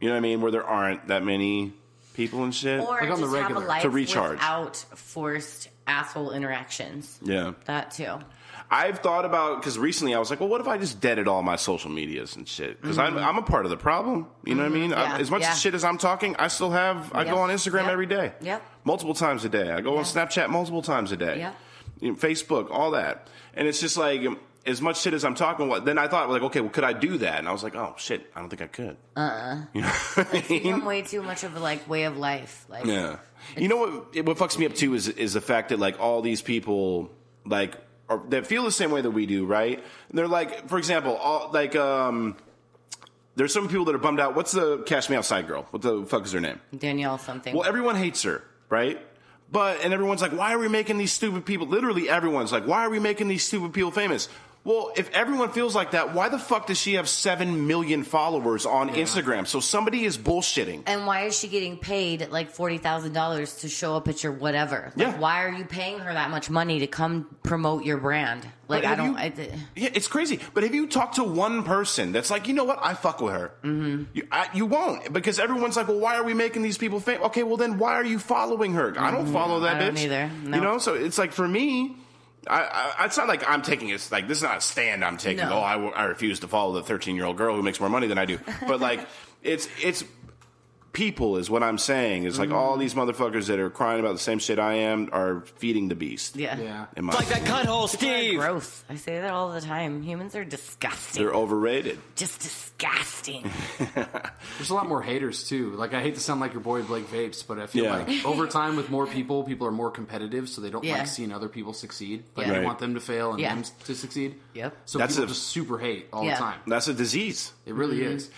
Speaker 2: You know what I mean? Where there aren't that many people and shit.
Speaker 4: Or
Speaker 6: like
Speaker 4: just
Speaker 6: on the
Speaker 4: have a
Speaker 6: regular.
Speaker 4: life
Speaker 2: To recharge.
Speaker 4: without forced asshole interactions.
Speaker 2: Yeah.
Speaker 4: That too.
Speaker 2: I've thought about, because recently I was like, well, what if I just deaded all my social medias and shit? Because I'm a part of the problem. You know what I mean?
Speaker 4: Yeah.
Speaker 2: As much shit as I'm talking, I still have, I go on Instagram every day.
Speaker 4: Yep.
Speaker 2: Multiple times a day. I go on Snapchat multiple times a day.
Speaker 4: Yep.
Speaker 2: You know, Facebook, all that. And it's just like, as much shit as I'm talking, then I thought, like, okay, well, could I do that? And I was like, oh, shit, I don't think I could. You know what I
Speaker 4: It's
Speaker 2: mean?
Speaker 4: become way too much of a like way of life. Like
Speaker 2: Yeah. You know what fucks me up too is the fact that like all these people like that feel the same way that we do, right? And they're like, for example, there's some people that are bummed out. What's the Cash Me Outside girl? What the fuck is her name?
Speaker 4: Danielle something.
Speaker 2: Well, everyone hates her, right? And everyone's like, why are we making these stupid people? Literally everyone's like, why are we making these stupid people famous? Well, if everyone feels like that, why the fuck does she have 7 million followers on Instagram? So somebody is bullshitting.
Speaker 4: And why is she getting paid like $40,000 to show up at your whatever? Like, why are you paying her that much money to come promote your brand? Like,
Speaker 2: Yeah, it's crazy. But have you talked to one person that's like, you know what? I fuck with her. Mm-hmm. You won't, because everyone's like, well, why are we making these people famous? Okay, well then why are you following her? I don't follow that
Speaker 4: I
Speaker 2: bitch.
Speaker 4: don't either. No.
Speaker 2: You know, so it's like for me. It's not like I'm taking it. Like this is not a stand I'm taking.
Speaker 4: No.
Speaker 2: Oh, I refuse to follow the 13-year-old girl who makes more money than I do. But like, it's people is what I'm saying. It's like all these motherfuckers that are crying about the same shit I am are feeding the beast.
Speaker 4: Yeah.
Speaker 2: In my
Speaker 9: Like that cutthole, Steve.
Speaker 4: Gross. I say that all the time. Humans are disgusting.
Speaker 2: They're overrated.
Speaker 4: Just disgusting.
Speaker 6: There's a lot more haters too. Like I hate to sound like your boy Blake Vapes, but I feel like over time with more people are more competitive, so they don't like seeing other people succeed. Like they want them to fail and them to succeed.
Speaker 4: Yep.
Speaker 6: So people just super hate all the time.
Speaker 2: That's a disease.
Speaker 6: It really is.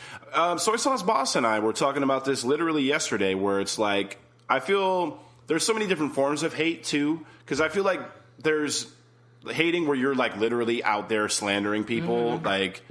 Speaker 2: Soy Sauce Boss and I were talking about this literally yesterday, where it's like I feel there's so many different forms of hate too, because I feel like there's hating where you're like literally out there slandering people, like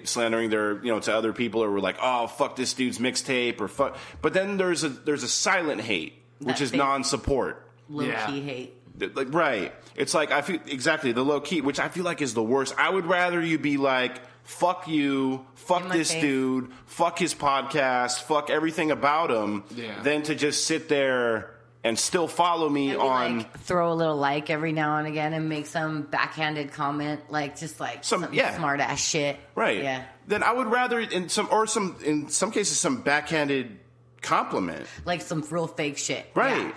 Speaker 2: slandering their to other people, or we're like, oh fuck this dude's mixtape or fuck. But then there's a silent hate, which is non-support,
Speaker 4: Low key hate.
Speaker 2: Like right, it's like I feel exactly the low key, which I feel like is the worst. I would rather you be like, fuck you, fuck this dude, fuck his podcast, fuck everything about him, than to just sit there and still follow me on.
Speaker 4: Like, throw a little like every now and again and make some backhanded comment, like just like some smart ass shit.
Speaker 2: Right.
Speaker 4: Yeah.
Speaker 2: Then I would rather in some cases some backhanded compliment.
Speaker 4: Like some real fake shit.
Speaker 2: Right.
Speaker 4: Yeah.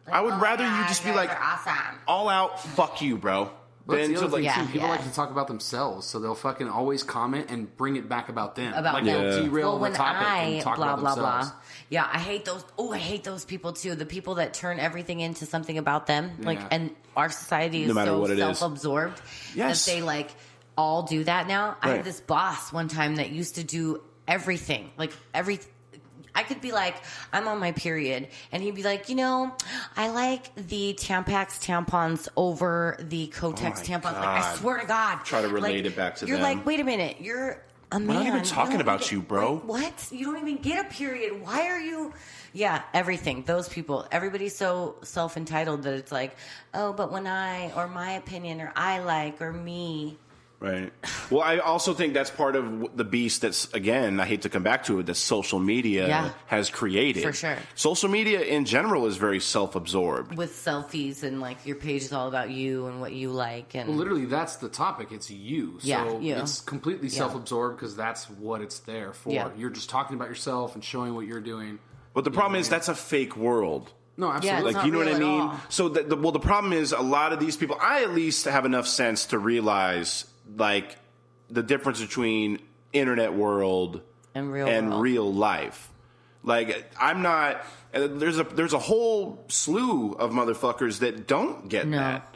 Speaker 4: Like,
Speaker 2: I would rather you just be like
Speaker 4: awesome.
Speaker 2: all out fuck you, bro.
Speaker 6: But that's the other
Speaker 2: like,
Speaker 6: thing, too. People like to talk about themselves, so they'll fucking always comment and bring it back about them.
Speaker 4: About
Speaker 6: like
Speaker 4: them.
Speaker 6: they'll derail
Speaker 4: Well,
Speaker 6: the topic and talk
Speaker 4: blah,
Speaker 6: about
Speaker 4: blah,
Speaker 6: themselves.
Speaker 4: blah. Yeah, I hate those. Oh, I hate those people too. The people that turn everything into something about them. Like, and our society is so self-absorbed that they like all do that now. I had this boss one time that used to do everything. Like I could be like, I'm on my period, and he'd be like, I like the Tampax tampons over the Kotex tampons. Like, I swear to God.
Speaker 2: Try to relate it back to
Speaker 4: you're
Speaker 2: them.
Speaker 4: You're like, wait a minute, you're a man.
Speaker 2: We're not even talking about you, bro.
Speaker 4: Like, what? You don't even get a period. Why are you? Yeah, everything. Those people. Everybody's so self-entitled that it's like, oh, but when or my opinion, or I like, or me.
Speaker 2: Right. Well, I also think that's part of the beast that's, again, I hate to come back to it, that social media has created.
Speaker 4: For sure.
Speaker 2: Social media in general is very self-absorbed.
Speaker 4: With selfies and, like, your page is all about you and what you like. And
Speaker 6: well, literally, that's the topic. It's you. So it's completely self-absorbed because that's what it's there for. Yeah. You're just talking about yourself and showing what you're doing.
Speaker 2: But the problem is that's a fake world.
Speaker 6: No, absolutely.
Speaker 2: Like, you know what I mean? So, the problem is a lot of these people, I at least have enough sense to realize, like, the difference between internet world and real life. Like, I'm not. There's a whole slew of motherfuckers that don't get that.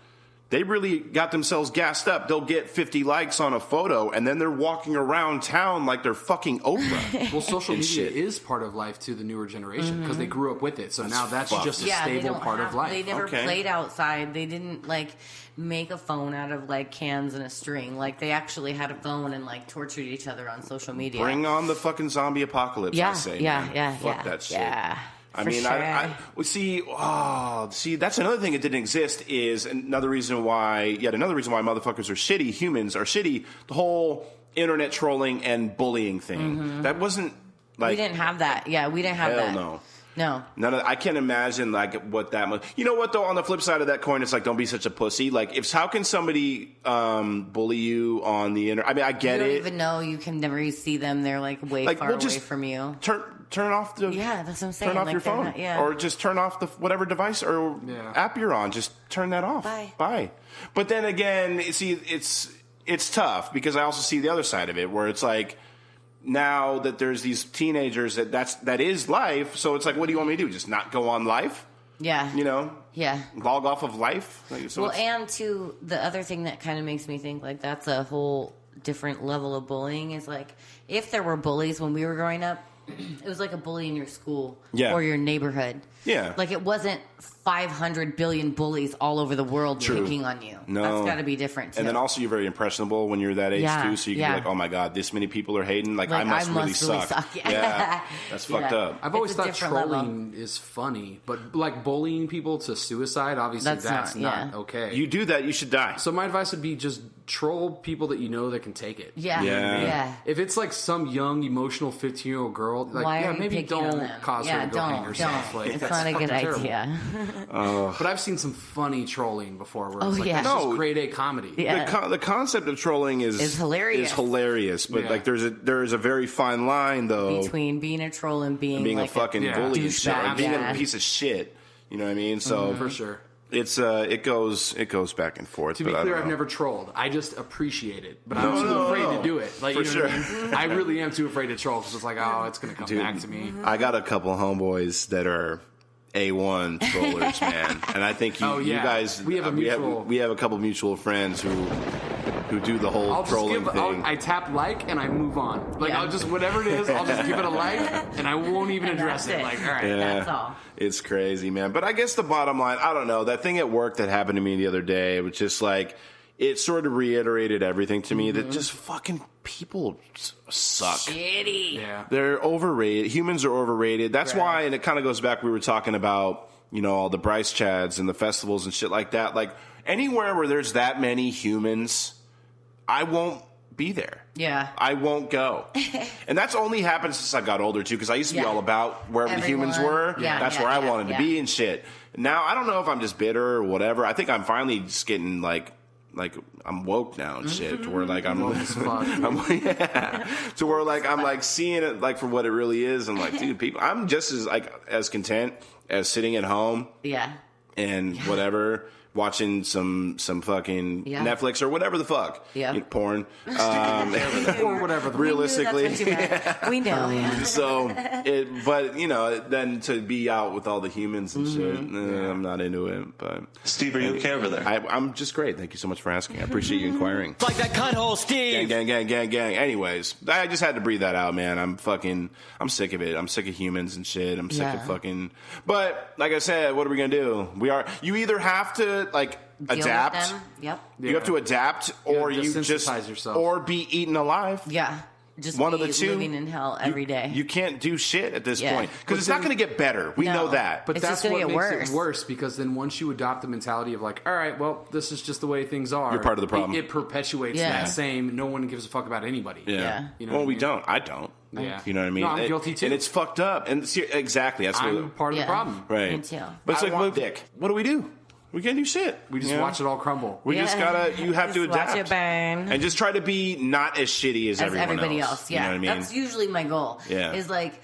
Speaker 2: They really got themselves gassed up. They'll get 50 likes on a photo, and then they're walking around town like they're fucking Oprah.
Speaker 6: Well, social media is part of life to the newer generation because they grew up with it. So now that's just a stable part of life.
Speaker 4: They never played outside. They didn't, like, make a phone out of, like, cans and a string. Like, they actually had a phone and, like, tortured each other on social media.
Speaker 2: Bring on the fucking zombie apocalypse, I say. Fuck that shit.
Speaker 4: Yeah.
Speaker 2: I mean, see, that's another thing that didn't exist is yet another reason why motherfuckers are shitty, humans are shitty, the whole internet trolling and bullying thing. That wasn't, like...
Speaker 4: We didn't have that. Yeah, we didn't have that.
Speaker 2: No.
Speaker 4: No.
Speaker 2: I can't imagine, like, what that much... You know what, though? On the flip side of that coin, it's like, don't be such a pussy. Like, how can somebody bully you on the internet? I mean, I get it.
Speaker 4: You don't even know. You can never see them. They're, like, way far away from you.
Speaker 2: Turn off the...
Speaker 4: Yeah, that's what I'm saying.
Speaker 2: Turn off your phone. Or just turn off the whatever device or app you're on. Just turn that off. Bye. But then again, see, it's tough because I also see the other side of it where it's like... Now that there's these teenagers that is life, so it's like, what do you want me to do? Just not go on life?
Speaker 4: Yeah.
Speaker 2: You know?
Speaker 4: Yeah.
Speaker 2: Log off of life?
Speaker 4: So and to the other thing that kind of makes me think like that's a whole different level of bullying is like if there were bullies when we were growing up, it was like a bully in your school or your neighborhood.
Speaker 2: Yeah.
Speaker 4: Like it wasn't 500 billion bullies all over the world picking on you.
Speaker 2: No.
Speaker 4: That's got to be different, too.
Speaker 2: And then also you're very impressionable when you're that age, too. So you can be like, oh, my God, this many people are hating. Like I must really suck. Yeah. That's fucked up.
Speaker 6: I've always thought trolling is funny. But, like, bullying people to suicide, obviously that's not okay.
Speaker 2: You do that, you should die.
Speaker 6: So my advice would be just troll people that you know that can take it.
Speaker 4: Yeah.
Speaker 6: You know what I mean? If it's, like, some young, emotional 15-year-old girl, like, maybe don't cause her to go hang herself. Like,
Speaker 4: it's not a good idea.
Speaker 6: But I've seen some funny trolling before where it's like, this is grade A comedy.
Speaker 2: Yeah. The concept of trolling is hilarious. But like there is a very fine line though
Speaker 4: between being a troll and being like
Speaker 2: a fucking bully and shit,
Speaker 4: and
Speaker 2: being a piece of shit. You know what I mean? So
Speaker 6: for sure.
Speaker 2: It's it goes back and forth.
Speaker 6: To be clear, I've never trolled. I just appreciate it, but I'm too afraid to do it. Like,
Speaker 2: for sure,
Speaker 6: I really am too afraid to troll because it's like, oh, it's gonna come back to me.
Speaker 2: I got a couple homeboys that are A1 trollers, man, and I think you guys we have a couple mutual friends who do the whole trolling thing.
Speaker 6: I tap like and I move on. Like I'll just whatever it is, I'll just give it a like and I won't even address it. Like, all right,
Speaker 4: that's all.
Speaker 2: It's crazy, man. But I guess the bottom line, I don't know, that thing at work that happened to me the other day was just like, it sort of reiterated everything to me that just fucking people suck.
Speaker 4: Shitty.
Speaker 6: Yeah.
Speaker 2: They're overrated. Humans are overrated. That's why, and it kind of goes back, we were talking about, you know, all the Bryce Chads and the festivals and shit like that. Like, anywhere where there's that many humans, I won't be there.
Speaker 4: Yeah.
Speaker 2: I won't go. And that's only happened since I got older, too, because I used to be all about wherever the humans were. That's where I wanted to be and shit. Now, I don't know if I'm just bitter or whatever. I think I'm finally just getting, like I'm woke now and shit, to where, like, I'm woke as fuck. To where, like, I'm, like, seeing it, like, for what it really is. I'm like, dude, people, I'm just as content as sitting at home.
Speaker 4: Yeah.
Speaker 2: And whatever. Watching some fucking Netflix or whatever the fuck.
Speaker 4: Yeah.
Speaker 2: Porn.
Speaker 6: Or whatever.
Speaker 2: Realistically.
Speaker 4: We know.
Speaker 2: So, but, you know, then to be out with all the humans and shit, I'm not into it. But
Speaker 7: Steve, are you okay over there?
Speaker 2: I'm just great. Thank you so much for asking. I appreciate you inquiring.
Speaker 5: Like that cunt hole, Steve.
Speaker 2: Gang. Anyways, I just had to breathe that out, man. I'm sick of it. I'm sick of humans and shit. I'm sick of fucking. But, like I said, what are we going to do? You either have to, like, adapt.
Speaker 4: Yep.
Speaker 2: You have to adapt, or you just
Speaker 6: yourself,
Speaker 2: or be eaten alive.
Speaker 4: Yeah. Just
Speaker 2: one of the two.
Speaker 4: Living in hell every day.
Speaker 2: You can't do shit at this point because it's not going to get better. We know that,
Speaker 6: but
Speaker 4: it's
Speaker 6: that's
Speaker 4: what
Speaker 6: makes it worse. Because then once you adopt the mentality of like, all right, well, this is just the way things are.
Speaker 2: You're part of the problem.
Speaker 6: It perpetuates that same. No one gives a fuck about anybody.
Speaker 2: Yeah.
Speaker 6: You know
Speaker 2: we don't. I don't.
Speaker 6: Yeah.
Speaker 2: You know what I mean?
Speaker 6: No, I'm guilty too,
Speaker 2: and it's fucked up. And exactly, that's
Speaker 6: I'm part of the problem.
Speaker 2: Right.
Speaker 4: Me too.
Speaker 2: But it's like, Dick, what do we do? We can't do shit.
Speaker 6: We just watch it all crumble.
Speaker 2: We just gotta. You have to adapt.
Speaker 4: Watch it burn.
Speaker 2: And just try to be not as shitty as
Speaker 4: everybody else. Yeah,
Speaker 2: you know what I mean?
Speaker 4: That's usually my goal.
Speaker 2: Yeah,
Speaker 4: is like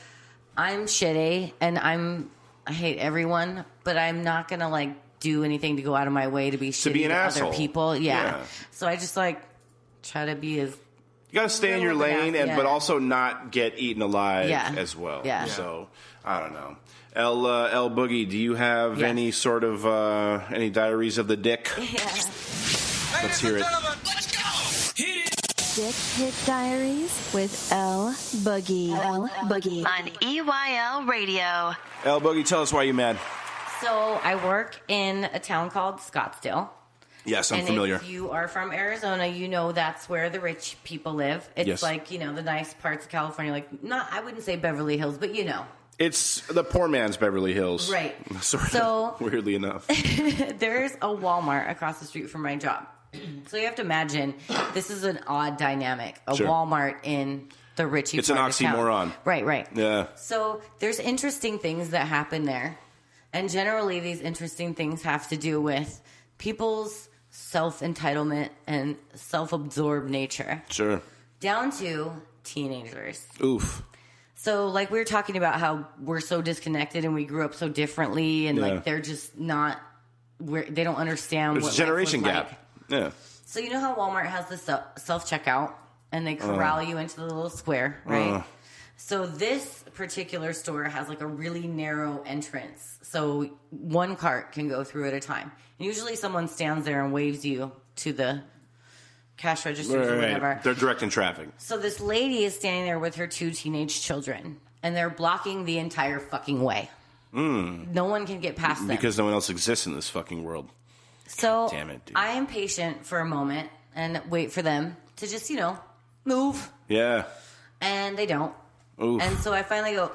Speaker 4: I'm shitty and I hate everyone, but I'm not gonna like do anything to go out of my way to be shitty to other people. Yeah. So I just like try to be as
Speaker 2: You got to stay in your lane, but also not get eaten alive as well.
Speaker 4: Yeah.
Speaker 2: So, I don't know. L Boogie, do you have any sort of, any diaries of the dick?
Speaker 9: Yeah.
Speaker 2: Let's hear it.
Speaker 9: Let's go! Hit it! Dick Hit Diaries with L Boogie. L Boogie. On EYL Radio.
Speaker 2: L Boogie, tell us why you're mad.
Speaker 4: So, I work in a town called Scottsdale.
Speaker 2: Yes, I'm familiar.
Speaker 4: If you are from Arizona, you know that's where the rich people live. It's like, the nice parts of California. Like, I wouldn't say Beverly Hills, but
Speaker 2: It's the poor man's Beverly Hills.
Speaker 4: Right.
Speaker 2: So, weirdly enough.
Speaker 4: There's a Walmart across the street from my job. So you have to imagine, this is an odd dynamic. A Walmart in the richy
Speaker 2: It's an oxymoron.
Speaker 4: Right.
Speaker 2: Yeah.
Speaker 4: So there's interesting things that happen there. And generally, these interesting things have to do with people's self-entitlement and self-absorbed nature.
Speaker 2: Sure.
Speaker 4: Down to teenagers.
Speaker 2: Oof.
Speaker 4: So, like, we were talking about how we're so disconnected and we grew up so differently, and, like, they're just not, they don't understand
Speaker 2: There's a generation gap.
Speaker 4: Like.
Speaker 2: Yeah.
Speaker 4: So, you know how Walmart has the self-checkout, and they corral you into the little square, right? So, this particular store has, like, a really narrow entrance. So, one cart can go through at a time. And usually someone stands there and waves you to the cash registers or whatever.
Speaker 2: They're directing traffic.
Speaker 4: So this lady is standing there with her 2 teenage children, and they're blocking the entire fucking way. No one can get past them.
Speaker 2: Because no one else exists in this fucking world.
Speaker 4: So
Speaker 2: damn it, dude.
Speaker 4: I am patient for a moment and wait for them to just, move.
Speaker 2: Yeah.
Speaker 4: And they don't.
Speaker 2: Oof.
Speaker 4: And so I finally go,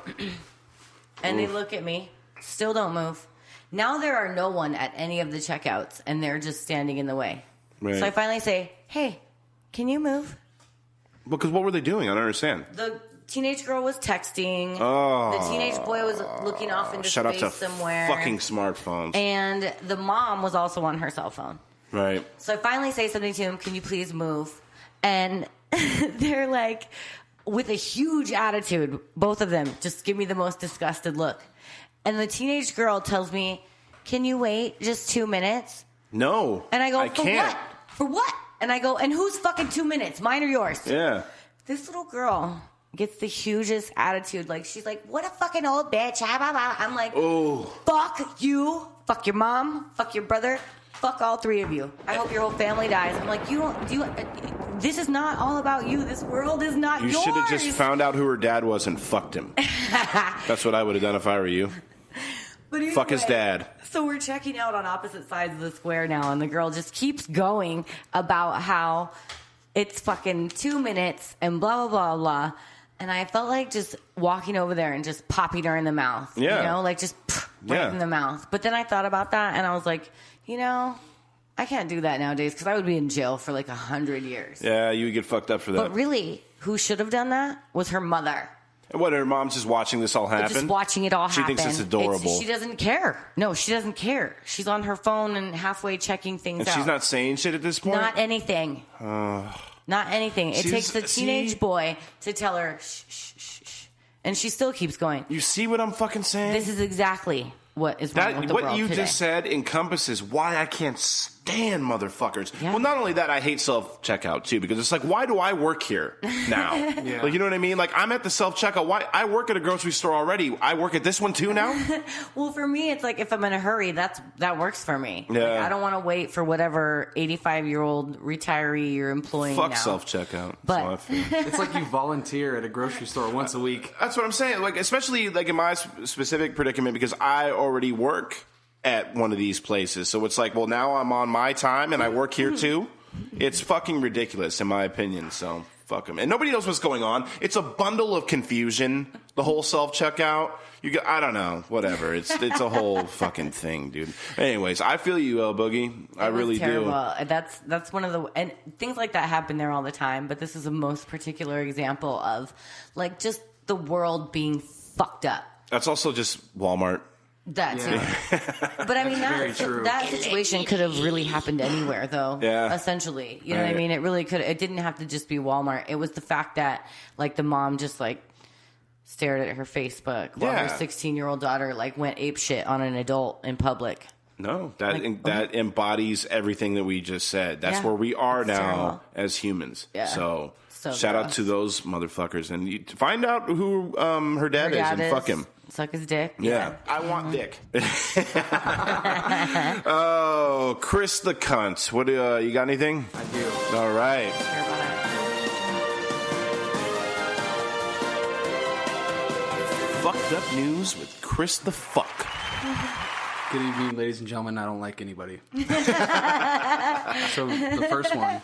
Speaker 4: and they look at me, still don't move. Now there are no one at any of the checkouts, and they're just standing in the way.
Speaker 2: Right.
Speaker 4: So I finally say, hey, can you move?
Speaker 2: Well, because what were they doing? I don't understand.
Speaker 4: The teenage girl was texting.
Speaker 2: Oh.
Speaker 4: The teenage boy was looking off into
Speaker 2: Shout
Speaker 4: space
Speaker 2: out to
Speaker 4: somewhere.
Speaker 2: fucking smartphones.
Speaker 4: And the mom was also on her cell phone.
Speaker 2: Right.
Speaker 4: So I finally say something to him, can you please move? And they're like, with a huge attitude, both of them just give me the most disgusted look. And the teenage girl tells me, can you wait just 2 minutes?
Speaker 2: No.
Speaker 4: And I go,
Speaker 2: I can't.
Speaker 4: What? For what? And I go, and who's fucking 2 minutes? Mine or yours?
Speaker 2: Yeah.
Speaker 4: This little girl gets the hugest attitude. Like, she's like, what a fucking old bitch. I'm like,
Speaker 2: oh,
Speaker 4: fuck you. Fuck your mom. Fuck your brother. Fuck all 3 of you. I hope your whole family dies. I'm like, this is not all about you. This world is not yours.
Speaker 2: You should have just found out who her dad was and fucked him. That's what I would have done if I were you.
Speaker 4: But anyway,
Speaker 2: fuck his dad.
Speaker 4: So we're checking out on opposite sides of the square now, and the girl just keeps going about how it's fucking 2 minutes and blah, blah, blah, blah. And I felt like just walking over there and just popping her in the mouth.
Speaker 2: Yeah.
Speaker 4: Like just right in the mouth. But then I thought about that, and I was like, I can't do that nowadays because I would be in jail for like 100 years.
Speaker 2: Yeah, you would get fucked up for that.
Speaker 4: But really, who should have done that was her mother.
Speaker 2: And what, her mom's just watching this all happen?
Speaker 4: Just watching it all happen.
Speaker 2: She thinks it's adorable.
Speaker 4: She doesn't care. No, she doesn't care. She's on her phone and halfway checking things out.
Speaker 2: And she's not saying shit at this point?
Speaker 4: Not anything. Not anything. It takes the teenage boy to tell her, shh, shh, shh, shh. And she still keeps going.
Speaker 2: You see what I'm fucking saying?
Speaker 4: This is exactly what is wrong with the world
Speaker 2: What you
Speaker 4: today.
Speaker 2: just said encompasses why I can't stand motherfuckers.
Speaker 4: Yeah.
Speaker 2: Well, not only that, I hate self-checkout, too, because it's like, why do I work here now?
Speaker 6: Yeah.
Speaker 2: Like, you know what I mean? Like, I'm at the self-checkout. Why? I work at a grocery store already. I work at this one, too, now?
Speaker 4: Well, for me, it's like if I'm in a hurry, that works for me.
Speaker 2: Yeah.
Speaker 4: Like, I don't want to wait for whatever 85-year-old retiree you're employing
Speaker 2: Fuck
Speaker 4: now.
Speaker 2: self-checkout.
Speaker 4: But
Speaker 6: it's like you volunteer at a grocery store once a week.
Speaker 2: That's what I'm saying. Like, especially like in my specific predicament, because I already work at one of these places. So it's like, well, now I'm on my time and I work here too. It's fucking ridiculous in my opinion. So fuck them. And nobody knows what's going on. It's a bundle of confusion. The whole self-checkout. I don't know. Whatever. It's a whole fucking thing, dude. Anyways, I feel you, El Boogie. I really
Speaker 4: terrible.
Speaker 2: do.
Speaker 4: That's one of the, and things like that happen there all the time. But this is a most particular example of like just the world being fucked up.
Speaker 2: That's also just Walmart.
Speaker 4: That too. But I mean, that situation could have really happened anywhere, though.
Speaker 2: Yeah.
Speaker 4: Essentially, you know what I mean? It really could. It didn't have to just be Walmart. It was the fact that like the mom just like stared at her Facebook while her 16-year-old daughter like went apeshit on an adult in public.
Speaker 2: No, that embodies everything that we just said. That's where we are now
Speaker 4: terrible.
Speaker 2: as humans.
Speaker 4: Yeah.
Speaker 2: So
Speaker 4: So
Speaker 2: shout out to those motherfuckers, and you find out who her dad is and fuck him.
Speaker 4: Suck his dick.
Speaker 2: Yeah. I want dick. Oh, Chris the cunt. What you got anything?
Speaker 6: I do.
Speaker 2: All right. Fucked up news with Chris the fuck.
Speaker 6: Good evening, ladies and gentlemen. I don't like anybody. So the first one,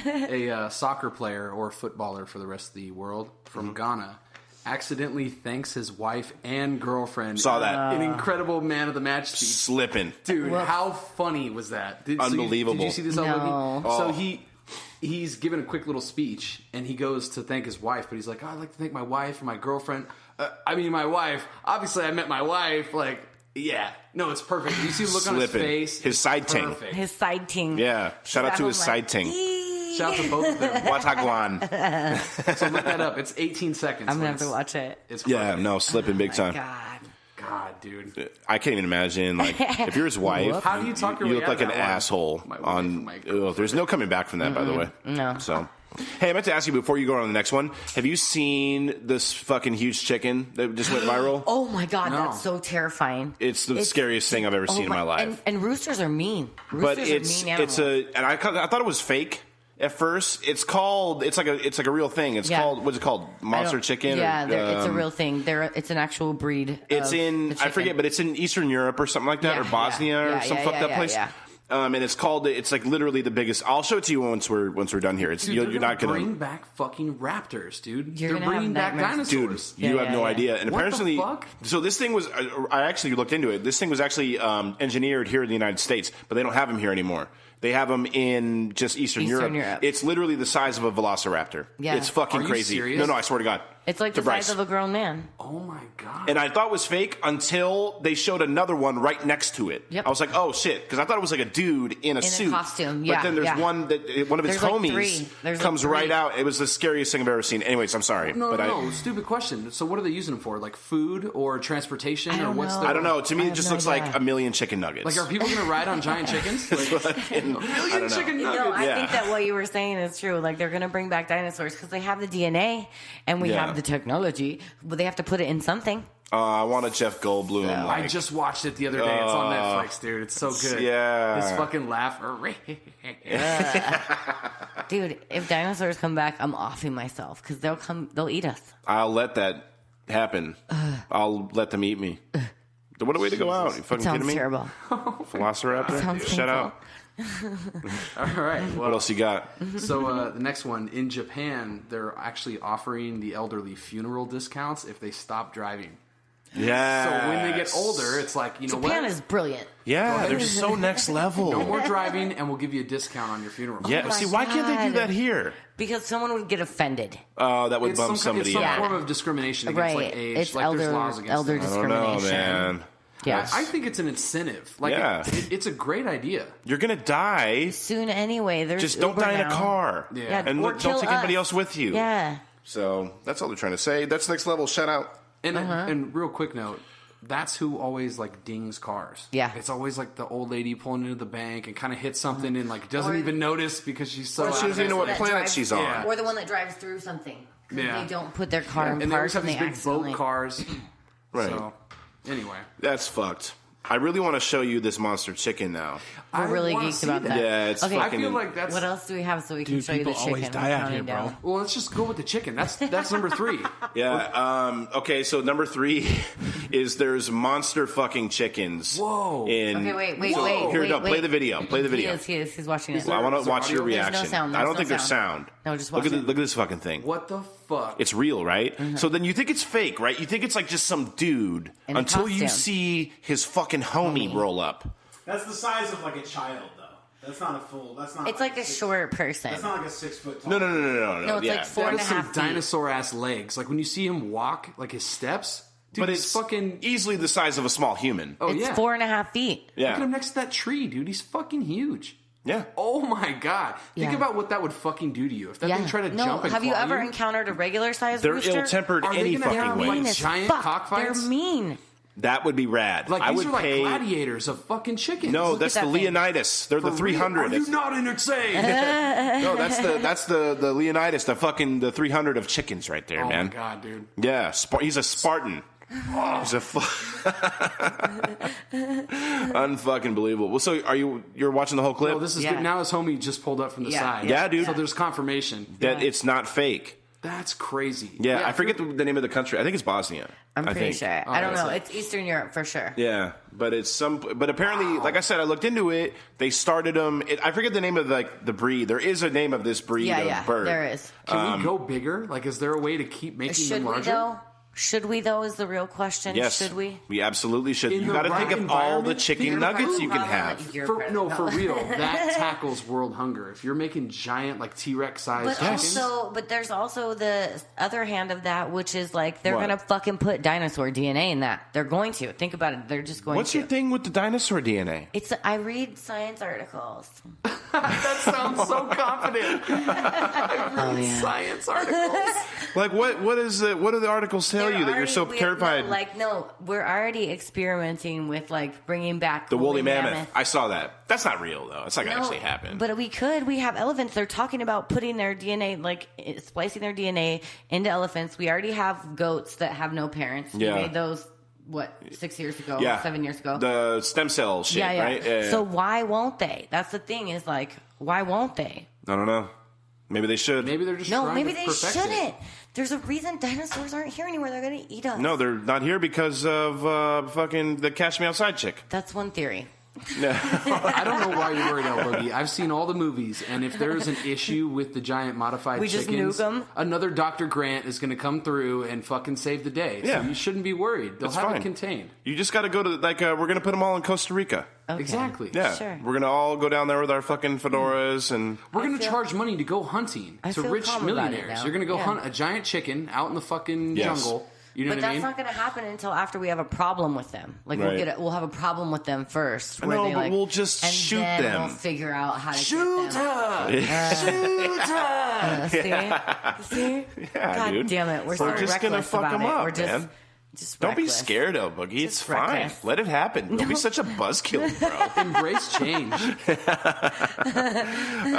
Speaker 6: a soccer player or footballer for the rest of the world from Ghana accidentally thanks his wife and girlfriend.
Speaker 2: Saw that.
Speaker 6: An incredible man of the match speech.
Speaker 2: Slipping.
Speaker 6: Dude, how funny was that?
Speaker 2: Unbelievable.
Speaker 6: Did you see this?
Speaker 4: No.
Speaker 6: So he's given a quick little speech, and he goes to thank his wife, but he's like, I'd like to thank my wife and my girlfriend. My wife. Obviously, I met my wife. Like, yeah. No, it's perfect. You see the look on his face.
Speaker 2: His side ting.
Speaker 4: His side ting.
Speaker 2: Yeah. Shout out to his side ting.
Speaker 6: Shout out to both of them.
Speaker 2: Watagwan.
Speaker 6: So look that up. It's 18 seconds.
Speaker 4: I'm going to have to watch it.
Speaker 6: It's perfect.
Speaker 2: Yeah, no, slipping big time.
Speaker 6: God, dude.
Speaker 2: I can't even imagine. Like, if you're his wife,
Speaker 6: how do you talk your way
Speaker 2: you look
Speaker 6: out
Speaker 2: like
Speaker 6: of
Speaker 2: an
Speaker 6: that one?
Speaker 2: asshole.
Speaker 6: My wife,
Speaker 2: There's no coming back from that, by the way.
Speaker 4: No.
Speaker 2: So, hey, I meant to ask you before you go on to the next one. Have you seen this fucking huge chicken that just went viral?
Speaker 4: Oh my God,
Speaker 6: No.
Speaker 4: that's so terrifying.
Speaker 2: It's the scariest thing I've ever seen in my life.
Speaker 4: And roosters are mean. Roosters are mean animals.
Speaker 2: And I thought it was fake at first. It's like a real thing. It's called, what's it called? Monster chicken?
Speaker 4: Yeah, it's a real thing. It's an actual breed.
Speaker 2: It's I forget, but it's in Eastern Europe or something like that, or Bosnia or some fucked up place.
Speaker 4: Yeah.
Speaker 2: And it's like literally the biggest. I'll show it to you once we're done here.
Speaker 6: Dude,
Speaker 2: you're not gonna
Speaker 6: bring back fucking raptors, dude.
Speaker 4: You're
Speaker 6: They're
Speaker 4: gonna
Speaker 6: bringing
Speaker 4: have
Speaker 6: back
Speaker 4: nightmares.
Speaker 6: dinosaurs.
Speaker 2: Dude, you have no idea. And
Speaker 6: What
Speaker 2: apparently,
Speaker 6: the fuck?
Speaker 2: so this thing was. I actually looked into it. This thing was actually engineered here in the United States, but they don't have them here anymore. They have them in just Eastern Europe. It's literally the size of a velociraptor.
Speaker 4: Yeah.
Speaker 2: It's fucking
Speaker 6: Are you
Speaker 2: crazy.
Speaker 6: serious?
Speaker 2: No, I swear to God.
Speaker 4: It's like the size of a grown man.
Speaker 6: Oh my God.
Speaker 2: And I thought it was fake until they showed another one right next to it.
Speaker 4: Yep.
Speaker 2: I was like, oh shit, because I thought it was like a dude in a suit.
Speaker 4: Costume,
Speaker 2: But then there's one of his
Speaker 4: There's like
Speaker 2: homies
Speaker 4: three. There's
Speaker 2: comes
Speaker 4: like three.
Speaker 2: right out. It was the scariest thing I've ever seen. Anyways, I'm sorry.
Speaker 6: No, stupid question. So what are they using them for? Like food or transportation?
Speaker 4: I
Speaker 6: or
Speaker 4: don't
Speaker 6: what's
Speaker 4: know.
Speaker 6: the...
Speaker 2: I don't know. To me,
Speaker 4: I
Speaker 2: it
Speaker 4: have
Speaker 2: just
Speaker 4: no
Speaker 2: looks
Speaker 4: idea.
Speaker 2: like a million chicken nuggets.
Speaker 6: Like, are people going to ride on giant chickens? Like,
Speaker 2: I don't know.
Speaker 6: chicken
Speaker 4: No,
Speaker 6: nuggets.
Speaker 4: I think that what you were saying is true. Like, they're going to bring back dinosaurs because they have the DNA and we have the technology, but they have to put it in something.
Speaker 2: I want a Jeff Goldblum.
Speaker 6: I just watched it the other day. It's on Netflix, dude. It's so good.
Speaker 2: Yeah.
Speaker 6: His fucking laugh.
Speaker 4: Dude, if dinosaurs come back, I'm offing myself because they'll eat us.
Speaker 2: I'll let that happen. I'll let them eat me. What a way to go out. You fucking kidding me?
Speaker 4: Terrible.
Speaker 2: Velociraptor?
Speaker 4: Sounds
Speaker 2: Shut
Speaker 4: painful.
Speaker 2: up.
Speaker 6: All right. Well,
Speaker 2: What else you got?
Speaker 6: So the next one, in Japan, they're actually offering the elderly funeral discounts if they stop driving.
Speaker 2: Yeah.
Speaker 6: So when they get older, it's like, you know
Speaker 4: Japan
Speaker 6: what?
Speaker 4: is brilliant.
Speaker 2: Yeah, they're so next level.
Speaker 6: No more driving, and we'll give you a discount on your funeral.
Speaker 2: Yeah,
Speaker 4: my
Speaker 2: see, why can't they do
Speaker 4: God.
Speaker 2: that here?
Speaker 4: Because someone would get offended.
Speaker 2: That would
Speaker 6: It's
Speaker 2: bum
Speaker 6: some
Speaker 2: somebody
Speaker 6: form
Speaker 2: out.
Speaker 6: of discrimination against
Speaker 4: Right.
Speaker 6: like age.
Speaker 4: It's
Speaker 6: like there's laws against
Speaker 4: elder
Speaker 6: that.
Speaker 2: I don't know,
Speaker 4: discrimination.
Speaker 2: man.
Speaker 4: Yeah.
Speaker 6: I think it's an incentive. Like,
Speaker 2: Yeah.
Speaker 6: it's a great idea.
Speaker 2: You're gonna die.
Speaker 4: Soon anyway. There's
Speaker 2: Just don't
Speaker 4: Uber
Speaker 2: die in a
Speaker 4: now.
Speaker 2: car.
Speaker 6: Yeah.
Speaker 2: And
Speaker 4: or
Speaker 2: don't
Speaker 4: kill
Speaker 2: take anybody
Speaker 4: us.
Speaker 2: else with you.
Speaker 4: Yeah.
Speaker 2: So that's all they're trying to say. That's next level. Shout out.
Speaker 6: And real quick note, that's who always like dings cars.
Speaker 4: Yeah.
Speaker 6: It's always like the old lady pulling into the bank and kind of hits something and like doesn't even notice because she's so.
Speaker 2: Well, she doesn't even know what
Speaker 4: That
Speaker 2: planet
Speaker 4: drives-
Speaker 2: she's on.
Speaker 6: Yeah.
Speaker 4: Or the one that drives through something. 'Cause
Speaker 6: Yeah.
Speaker 4: They don't put their car in
Speaker 6: And they always
Speaker 4: park
Speaker 6: have
Speaker 4: and
Speaker 6: these
Speaker 4: they
Speaker 6: big boat
Speaker 4: accidentally.
Speaker 6: cars.
Speaker 2: Right.
Speaker 6: So anyway,
Speaker 2: That's fucked. I really want to show you this monster chicken now.
Speaker 4: We're really
Speaker 6: wanna
Speaker 4: geeked
Speaker 6: see
Speaker 4: about that.
Speaker 2: Yeah, it's
Speaker 4: Okay.
Speaker 6: I
Speaker 2: fucking.
Speaker 6: feel like that's.
Speaker 4: What else do we have so we can
Speaker 8: Dude,
Speaker 4: show you the
Speaker 8: people
Speaker 4: chicken?
Speaker 8: always die out here, bro.
Speaker 6: Well, let's just go with the chicken. That's number 3.
Speaker 2: Yeah. Okay. So number 3 is there's monster fucking chickens.
Speaker 6: Whoa.
Speaker 2: In,
Speaker 4: Okay, wait.
Speaker 2: Here,
Speaker 4: wait,
Speaker 2: no,
Speaker 4: wait.
Speaker 2: play the video. Play the video.
Speaker 4: He is. He's watching it.
Speaker 2: Well, I want
Speaker 6: Is
Speaker 2: to
Speaker 6: there
Speaker 2: watch your
Speaker 6: audio?
Speaker 2: reaction.
Speaker 4: There's no sound.
Speaker 2: I don't
Speaker 4: There's
Speaker 2: think
Speaker 4: no
Speaker 2: there's
Speaker 4: sound.
Speaker 2: sound.
Speaker 4: No, just
Speaker 2: look
Speaker 4: watch
Speaker 2: at
Speaker 4: it.
Speaker 2: look at this fucking thing.
Speaker 6: What the fuck?
Speaker 2: It's real, right? So then you think it's fake, right? You think it's like just some dude
Speaker 4: In a
Speaker 2: until you
Speaker 4: costume.
Speaker 2: see his fucking homie roll up.
Speaker 8: That's the size of like a child, though. That's not a full. That's not.
Speaker 4: It's like a short person.
Speaker 8: That's not like a 6 foot tall.
Speaker 2: No.
Speaker 4: No, it's
Speaker 2: yeah.
Speaker 4: like 4
Speaker 6: That
Speaker 4: and a
Speaker 6: is some
Speaker 4: half feet.
Speaker 6: dinosaur ass legs. Like when you see him walk, like his steps. Dude,
Speaker 2: But
Speaker 6: he's
Speaker 2: it's
Speaker 6: fucking.
Speaker 2: easily the size of a small human.
Speaker 6: Oh
Speaker 4: It's
Speaker 6: yeah.
Speaker 4: 4.5 feet.
Speaker 2: Yeah.
Speaker 6: Look at him next to that tree, dude. He's fucking huge.
Speaker 2: Yeah.
Speaker 6: Oh my god! Think
Speaker 4: Yeah.
Speaker 6: about what that would fucking do to you if that thing tried to jump and
Speaker 4: have you
Speaker 6: claw
Speaker 4: ever encountered a regular sized
Speaker 2: They're
Speaker 4: rooster?
Speaker 2: ill-tempered
Speaker 6: Are they
Speaker 2: any
Speaker 6: gonna
Speaker 2: fucking
Speaker 6: have,
Speaker 2: way.
Speaker 6: like,
Speaker 4: Mean as
Speaker 6: giant
Speaker 4: fuck.
Speaker 6: cockfights?
Speaker 4: They're mean.
Speaker 2: That would be rad.
Speaker 6: Like,
Speaker 2: I
Speaker 6: these
Speaker 2: would
Speaker 6: are
Speaker 2: pay...
Speaker 6: like gladiators of fucking chickens.
Speaker 2: No,
Speaker 4: Look
Speaker 2: that's
Speaker 4: at
Speaker 2: the
Speaker 4: that thing.
Speaker 2: Leonidas. They're the 300.
Speaker 6: Are you not insane?
Speaker 2: No, that's the Leonidas, the 300 of chickens right there, man.
Speaker 6: Oh my god, dude.
Speaker 2: Yeah, he's a Spartan. He's a unfucking believable. Well, so you're watching the whole clip?
Speaker 6: No, this is good. Now his homie just pulled up from the side.
Speaker 2: Yeah, dude.
Speaker 6: So there's confirmation
Speaker 2: that it's not fake.
Speaker 6: That's crazy.
Speaker 2: Yeah, I forget the name of the country. I think it's Bosnia.
Speaker 4: I'm pretty sure. I don't know.
Speaker 6: so-
Speaker 4: It's Eastern Europe for sure.
Speaker 2: Yeah, but it's but apparently, like I said, I looked into it. They started them. I forget the name of the breed. There is a name of this breed of bird.
Speaker 4: There is.
Speaker 6: Can we go bigger? Like, is there a way to keep making them larger?
Speaker 4: Should we, though, is the real question.
Speaker 2: Yes.
Speaker 4: Should we?
Speaker 2: We absolutely should.
Speaker 6: In
Speaker 2: You
Speaker 6: the
Speaker 2: got to
Speaker 6: right
Speaker 2: think of all the
Speaker 6: environment?
Speaker 2: chicken nuggets you can have.
Speaker 6: For real, that tackles world hunger. If you're making giant, like T-Rex sized chickens.
Speaker 4: But there's also the other hand of that, which is like they're
Speaker 2: What?
Speaker 4: going to fucking put dinosaur DNA in that. They're going to. Think about it. They're just going
Speaker 2: What's
Speaker 4: to.
Speaker 2: your thing with the dinosaur DNA?
Speaker 4: I read science articles.
Speaker 6: That sounds so confident. I read science articles.
Speaker 2: Like what do the articles tell you that you're so terrified?
Speaker 4: We're already experimenting with like bringing back
Speaker 2: The woolly mammoth. I saw that. That's not real though. It's not gonna actually happen.
Speaker 4: But we could. We have elephants. They're talking about putting their DNA, like splicing their DNA into elephants. We already have goats that have no parents.
Speaker 2: Yeah.
Speaker 4: We made those 6 years ago, 7 years ago.
Speaker 2: The stem cell shit, right?
Speaker 4: So why won't they? That's the thing. Is like, why won't they?
Speaker 2: I don't know. Maybe they should.
Speaker 6: Maybe they're just trying
Speaker 4: maybe
Speaker 6: to
Speaker 4: they
Speaker 6: perfect
Speaker 4: shouldn't.
Speaker 6: it.
Speaker 4: There's a reason dinosaurs aren't here anymore. They're going to eat us.
Speaker 2: No, they're not here because of fucking the Catch Me Outside chick.
Speaker 4: That's one theory.
Speaker 6: I don't know why you're worried, El Boogie. I've seen all the movies, and if there's an issue with the giant modified
Speaker 4: We just
Speaker 6: chickens,
Speaker 4: nuke 'em?
Speaker 6: another Dr. Grant is going to come through and fucking save the day.
Speaker 2: Yeah.
Speaker 6: So you shouldn't be worried. They'll
Speaker 2: It's
Speaker 6: have
Speaker 2: fine.
Speaker 6: it contained.
Speaker 2: You just got to go to we're gonna put them all in Costa Rica.
Speaker 4: Okay.
Speaker 6: Exactly.
Speaker 2: Yeah,
Speaker 4: Sure.
Speaker 2: we're gonna all go down there with our fucking fedoras and
Speaker 6: We're going to charge money to go hunting
Speaker 4: I
Speaker 6: to
Speaker 4: feel
Speaker 6: rich
Speaker 4: calm about it
Speaker 6: millionaires.
Speaker 4: now.
Speaker 6: You're going to go
Speaker 4: Yeah.
Speaker 6: hunt a giant chicken out in the fucking jungle. You know
Speaker 4: But
Speaker 6: what I
Speaker 4: that's
Speaker 6: mean?
Speaker 4: not going to happen until after we have a problem with them. Like
Speaker 2: Right.
Speaker 4: we'll have a problem with them first.
Speaker 2: No,
Speaker 4: Where they,
Speaker 2: but
Speaker 4: like,
Speaker 2: we'll just
Speaker 4: and
Speaker 2: shoot
Speaker 4: then
Speaker 2: them.
Speaker 4: We'll figure out how to
Speaker 6: Shoot
Speaker 4: get them.
Speaker 6: her!
Speaker 4: See?
Speaker 2: yeah,
Speaker 4: God
Speaker 2: dude.
Speaker 4: damn it, we're so
Speaker 2: just
Speaker 4: reckless
Speaker 2: gonna fuck
Speaker 4: about
Speaker 2: them
Speaker 4: it.
Speaker 2: up,
Speaker 4: We're just,
Speaker 2: man.
Speaker 4: just
Speaker 2: Don't be
Speaker 4: reckless.
Speaker 2: scared, El Boogie. It's
Speaker 4: Just
Speaker 2: fine.
Speaker 4: reckless.
Speaker 2: Let it happen. Don't be such a buzzkill, bro.
Speaker 6: Embrace change.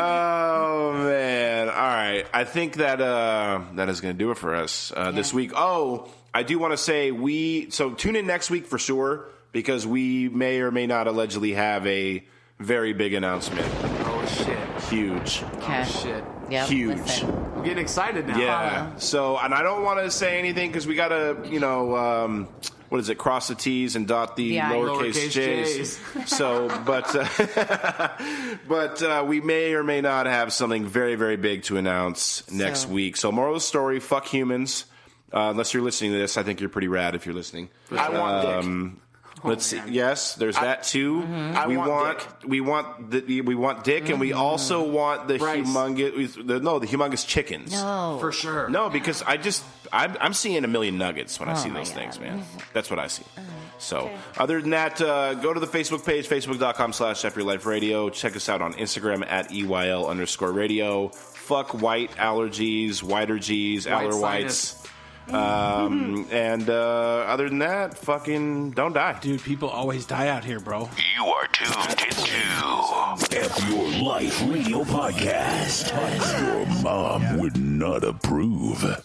Speaker 2: Oh man! All right, I think that that is going to do it for us this week. Oh, I do want to say so tune in next week for sure because we may or may not allegedly have a very big announcement.
Speaker 6: Oh, shit.
Speaker 2: Huge,
Speaker 4: Okay.
Speaker 6: Oh, shit.
Speaker 4: Yep,
Speaker 2: huge.
Speaker 4: listen.
Speaker 6: I'm getting excited now.
Speaker 2: Yeah. So, and I don't want to say anything because we got to, what is it? Cross the T's and dot the
Speaker 4: Yeah.
Speaker 2: lowercase J's. So, but we may or may not have something very, very big to announce next week. So, moral of the story: fuck humans. Unless you're listening to this, I think you're pretty rad if you're listening.
Speaker 7: I want dick.
Speaker 2: Let's see. Yes, there's that too.
Speaker 7: I
Speaker 2: We
Speaker 7: want
Speaker 2: want dick, and we also want the
Speaker 6: Rice.
Speaker 2: humongous chickens.
Speaker 4: No.
Speaker 6: For sure.
Speaker 2: No, because I'm seeing a million nuggets when I see those things, man. That's what I see. So, other than that, go to the Facebook page, facebook.com/FYourLifeRadio. Check us out on Instagram at EYL_radio. Fuck white allergies, whiter G's, aller whites. And other than that, fucking don't die.
Speaker 8: Dude, people always die out here, bro.
Speaker 3: You are tuned into F Your Life Radio Podcast. Your mom would not approve.